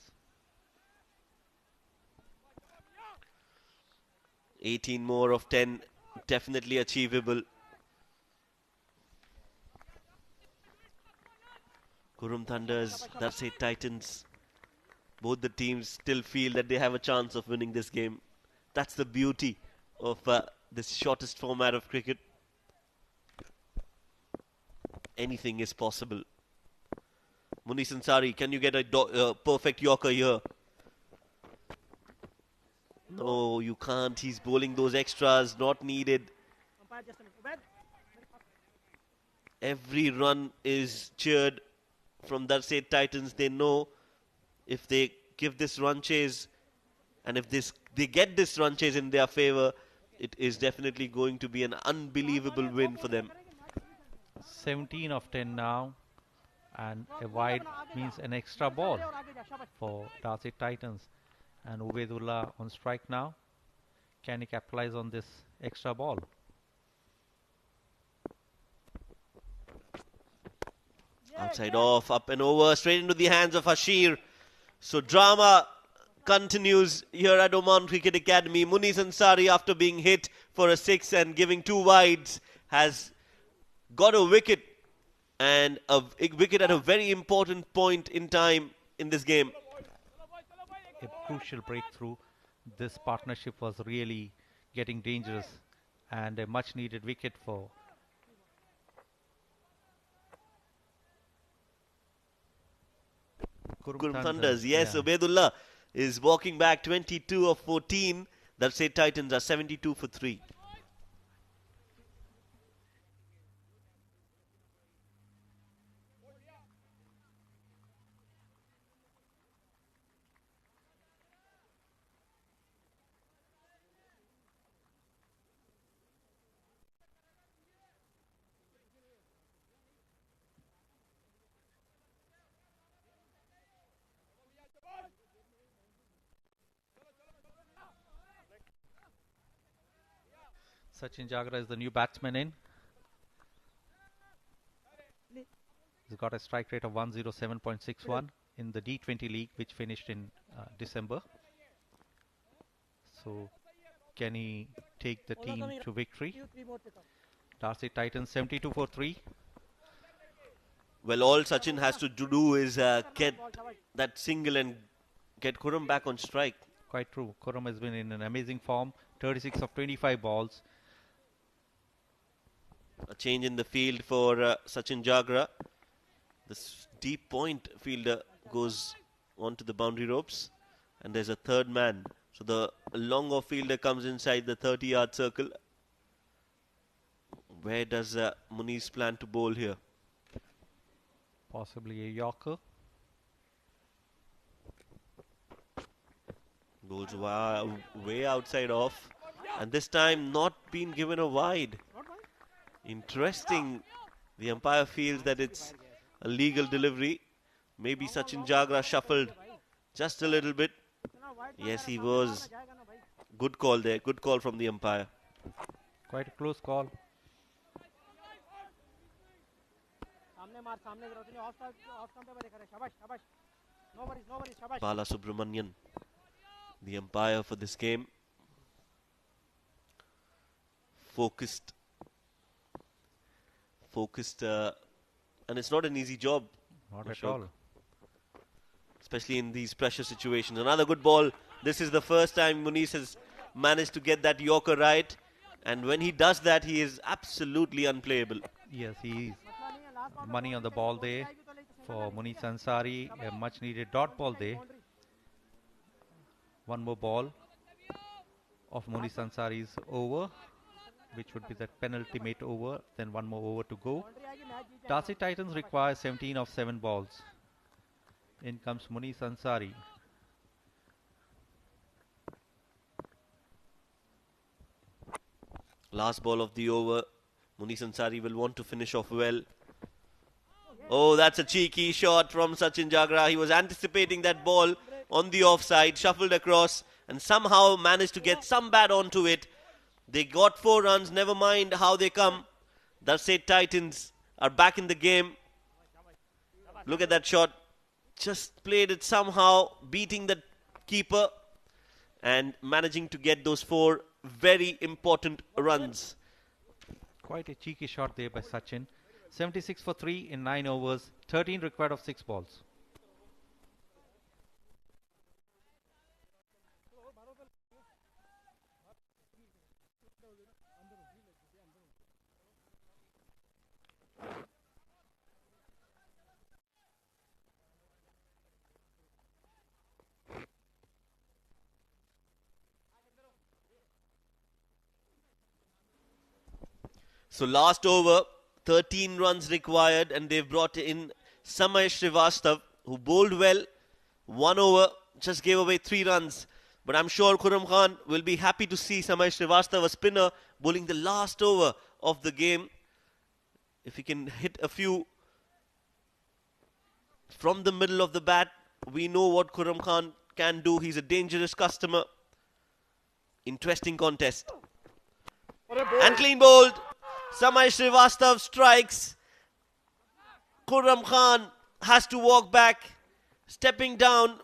18 more of 10, definitely achievable. Qurum Thunders, Darsait Titans, both the teams still feel that they have a chance of winning this game. That's the beauty of this shortest format of cricket. Anything is possible. Munis Ansari, can you get a perfect Yorker here? No, you can't. He's bowling those extras, not needed. Every run is cheered from Darsait Titans. They know if they give this run chase and if they get this run chase in their favor, it is definitely going to be an unbelievable win for them. 17 of 10 now, and a wide means an extra ball for Darsait Titans. And Ubaidullah on strike now. Can he capitalize on this extra ball? Outside off, up and over, straight into the hands of Hashir. So drama continues here at Oman Cricket Academy. Munis Ansari, after being hit for a 6 and giving 2 wides, has got a wicket, and a wicket at a very important point in time in this game. A crucial breakthrough. This partnership was really getting dangerous, and a much needed wicket for Qurum Thunders. Yes, yeah. Ubaidullah is walking back 22 of 14. Darsait Titans are 72 for 3. Sachin Jagra is the new batsman in. He's got a strike rate of 107.61 in the D20 league, which finished in December. So, can he take the team to victory? Darsait Titans 72 for 3. Well, all Sachin has to do is get that single and get Khurram back on strike. Quite true. Khurram has been in an amazing form. 36 of 25 balls. A change in the field for Sachin Jagra. This deep point fielder goes onto the boundary ropes. And there's a third man. So the long off fielder comes inside the 30-yard circle. Where does Munis plan to bowl here? Possibly a Yorker. Bowls way outside off. And this time not been given a wide. Interesting. The umpire feels that it's a legal delivery. Maybe Sachin Jagra shuffled just a little bit. Yes, he was. Good call there. Good call from the umpire. Quite a close call. Bala Subramanian, the umpire for this game. Focused, and it's not an easy job. Not at all. Especially in these pressure situations. Another good ball. This is the first time Munis has managed to get that Yorker right. And when he does that, he is absolutely unplayable. Yes, he is. Money on the ball there for Munis Ansari. A much needed dot ball there. One more ball of Munis Ansari's over, which would be the penultimate over. Then one more over to go. Darsait Titans require 17 of 7 balls. In comes Munis Ansari. Last ball of the over. Munis Ansari will want to finish off well. Oh, that's a cheeky shot from Sachin Jagra. He was anticipating that ball on the offside, shuffled across, and somehow managed to get some bat onto it. They got 4 runs, never mind how they come. Darsait Titans are back in the game. Look at that shot. Just played it somehow, beating the keeper and managing to get those 4 very important runs. Quite a cheeky shot there by Sachin. 76 for 3 in 9 overs. 13 required of 6 balls. So last over, 13 runs required, and they've brought in Samay Shrivastava, who bowled well. 1 over, just gave away 3 runs. But I'm sure Qurum Khan will be happy to see Samay Shrivastava, a spinner, bowling the last over of the game. If he can hit a few from the middle of the bat, we know what Qurum Khan can do. He's a dangerous customer. Interesting contest. And clean bowled. Samay Shrivastava strikes. Qurum Khan has to walk back, stepping down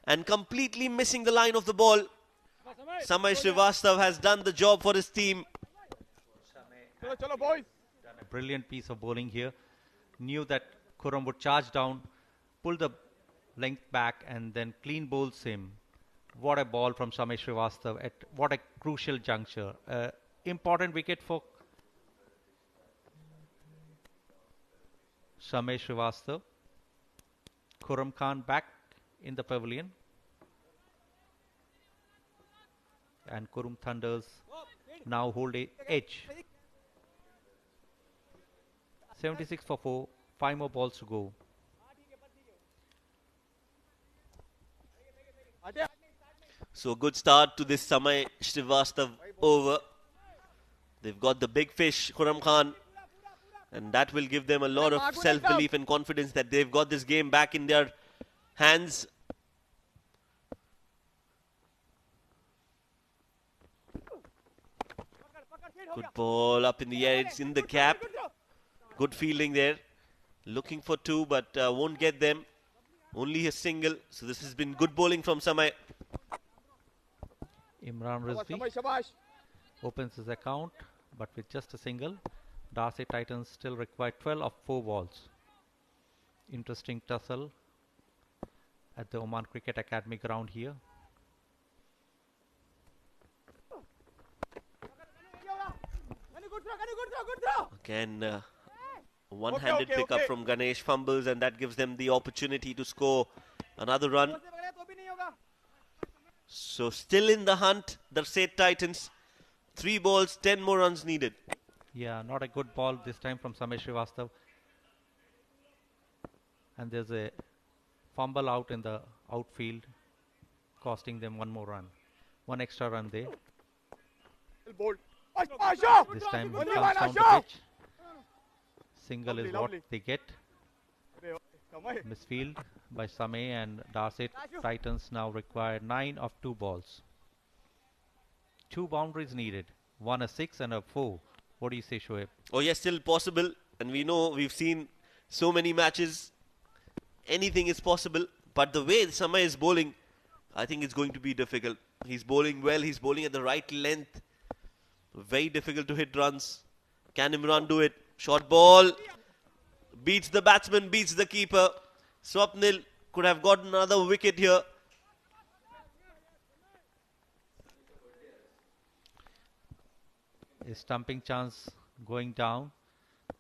and completely missing the line of the ball. Samay Shrivastava has done the job for his team. Done a brilliant piece of bowling here. Knew that Qurum would charge down, pull the length back and then clean bowls him. What a ball from Samay Shrivastava at what a crucial juncture. Important wicket for Samay Shrivastava. Qurum Khan back in the pavilion. And Qurum Thunders now hold a edge. 76 for 4. 5 more balls to go. So good start to this Samay Shrivastava over. They've got the big fish, Qurum Khan. And that will give them a lot of self-belief and confidence that they've got this game back in their hands. Good ball up in the air. It's in the cap. Good fielding there. Looking for 2 but won't get them. Only a single. So this has been good bowling from Samay. Imran Rizvi opens his account but with just a single. Darsait Titans still require 12 of 4 balls. Interesting tussle at the Oman Cricket Academy ground here. Again, one-handed pickup from Ganesh, fumbles, and that gives them the opportunity to score another run. So still in the hunt, the Darsait Titans. 3 balls, 10 more runs needed. Yeah, not a good ball this time from Samay Shrivastava. And there's a fumble out in the outfield, costing them one more run. One extra run there. This time he comes down the pitch. Single is what they get. Misfield by Samay, and Darsait Titans now require 9 of 2 balls. 2 boundaries needed. 1 a 6 and a 4. What do you say, Shoaib? Oh yes, still possible. And we know, we've seen so many matches. Anything is possible. But the way Samay is bowling, I think it's going to be difficult. He's bowling well. He's bowling at the right length. Very difficult to hit runs. Can Imran do it? Short ball. Beats the batsman, beats the keeper. Swapnil could have got another wicket here. A stumping chance going down,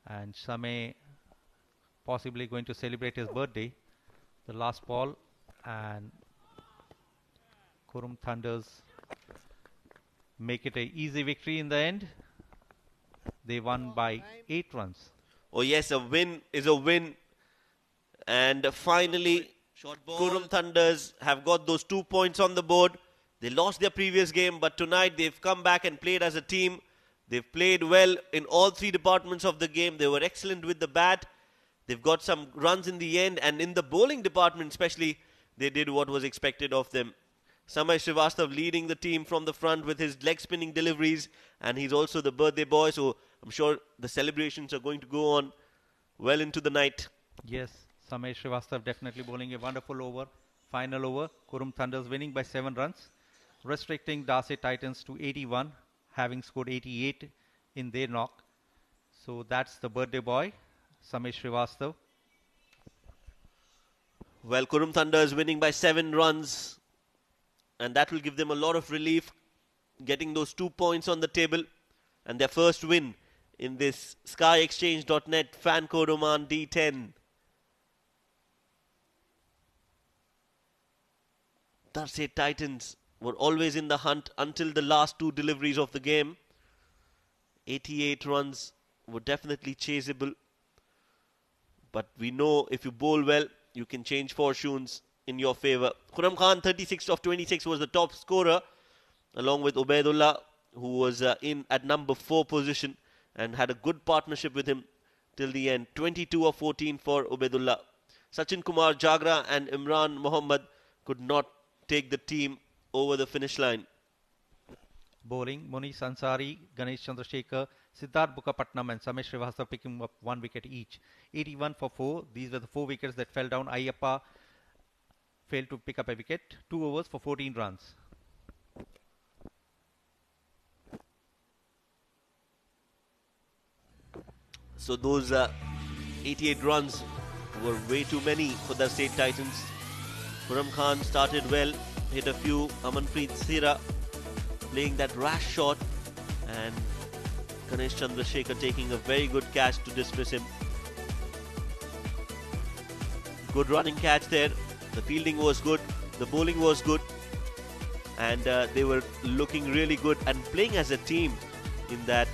and Samay possibly going to celebrate his birthday. The last ball, and Qurum Thunders make it an easy victory in the end. They won by 8 runs. Oh yes, a win is a win. And finally, Qurum Thunders have got those 2 points on the board. They lost their previous game, but tonight they've come back and played as a team. They've played well in all 3 departments of the game. They were excellent with the bat. They've got some runs in the end, and in the bowling department especially, they did what was expected of them. Samay Shrivastava leading the team from the front with his leg spinning deliveries, and he's also the birthday boy, so I'm sure the celebrations are going to go on well into the night. Yes, Samay Shrivastava definitely bowling a wonderful over. Final over, Qurum Thunders winning by 7 runs, restricting Darsait Titans to 81, having scored 88 in their knock. So that's the birthday boy, Samay Shrivastava. Well, Qurum Thunders winning by 7 runs, and that will give them a lot of relief, getting those 2 points on the table, and their first win in this SkyExchange.net fan code Oman D10. Darsait Titans were always in the hunt until the last 2 deliveries of the game. 88 runs were definitely chaseable. But we know if you bowl well, you can change fortunes in your favour. Khurram Khan, 36 of 26, was the top scorer, along with Ubaidullah, who was in at number 4 position and had a good partnership with him till the end. 22 of 14 for Ubaidullah. Sachin Kumar Jagra and Imran Mohammad could not take the team over the finish line. Bowling, Munis, Ansari, Ganesh Chandrasekhar, Siddharth Bukapatnam and Samay Shrivastava picking up 1 wicket each. 81 for 4. These were the 4 wickets that fell down. Aiyappa failed to pick up a wicket. 2 overs for 14 runs. So those 88 runs were way too many for the Darsait Titans. Khurram Khan started well, hit a few. Amanpreet Sira playing that rash shot, and Ganesh Chandrasekhar taking a very good catch to dismiss him. Good running catch there. The fielding was good, the bowling was good, and they were looking really good and playing as a team in that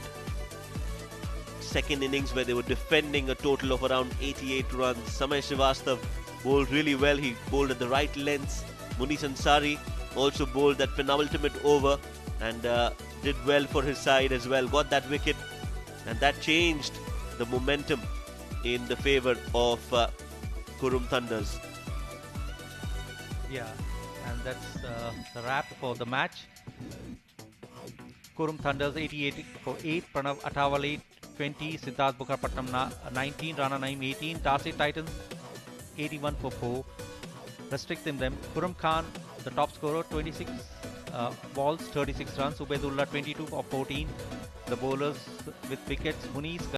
second innings where they were defending a total of around 88 runs. Samay Shrivastava bowled really well. He bowled at the right lengths. Munis Ansari also bowled that penultimate over and did well for his side as well. Got that wicket, and that changed the momentum in the favour of Qurum Thunders. Yeah, and that's the wrap for the match. Qurum Thunders 88 for 8, Pranav Athawale 20, Siddharth Bukapatnam 19, Rana 9 18, Darsait Titans 81 for 4, restricting them. Khurram Khan, the top scorer, 26 balls, 36 runs. Ubaidullah 22 for 14. The bowlers with wickets, Munis,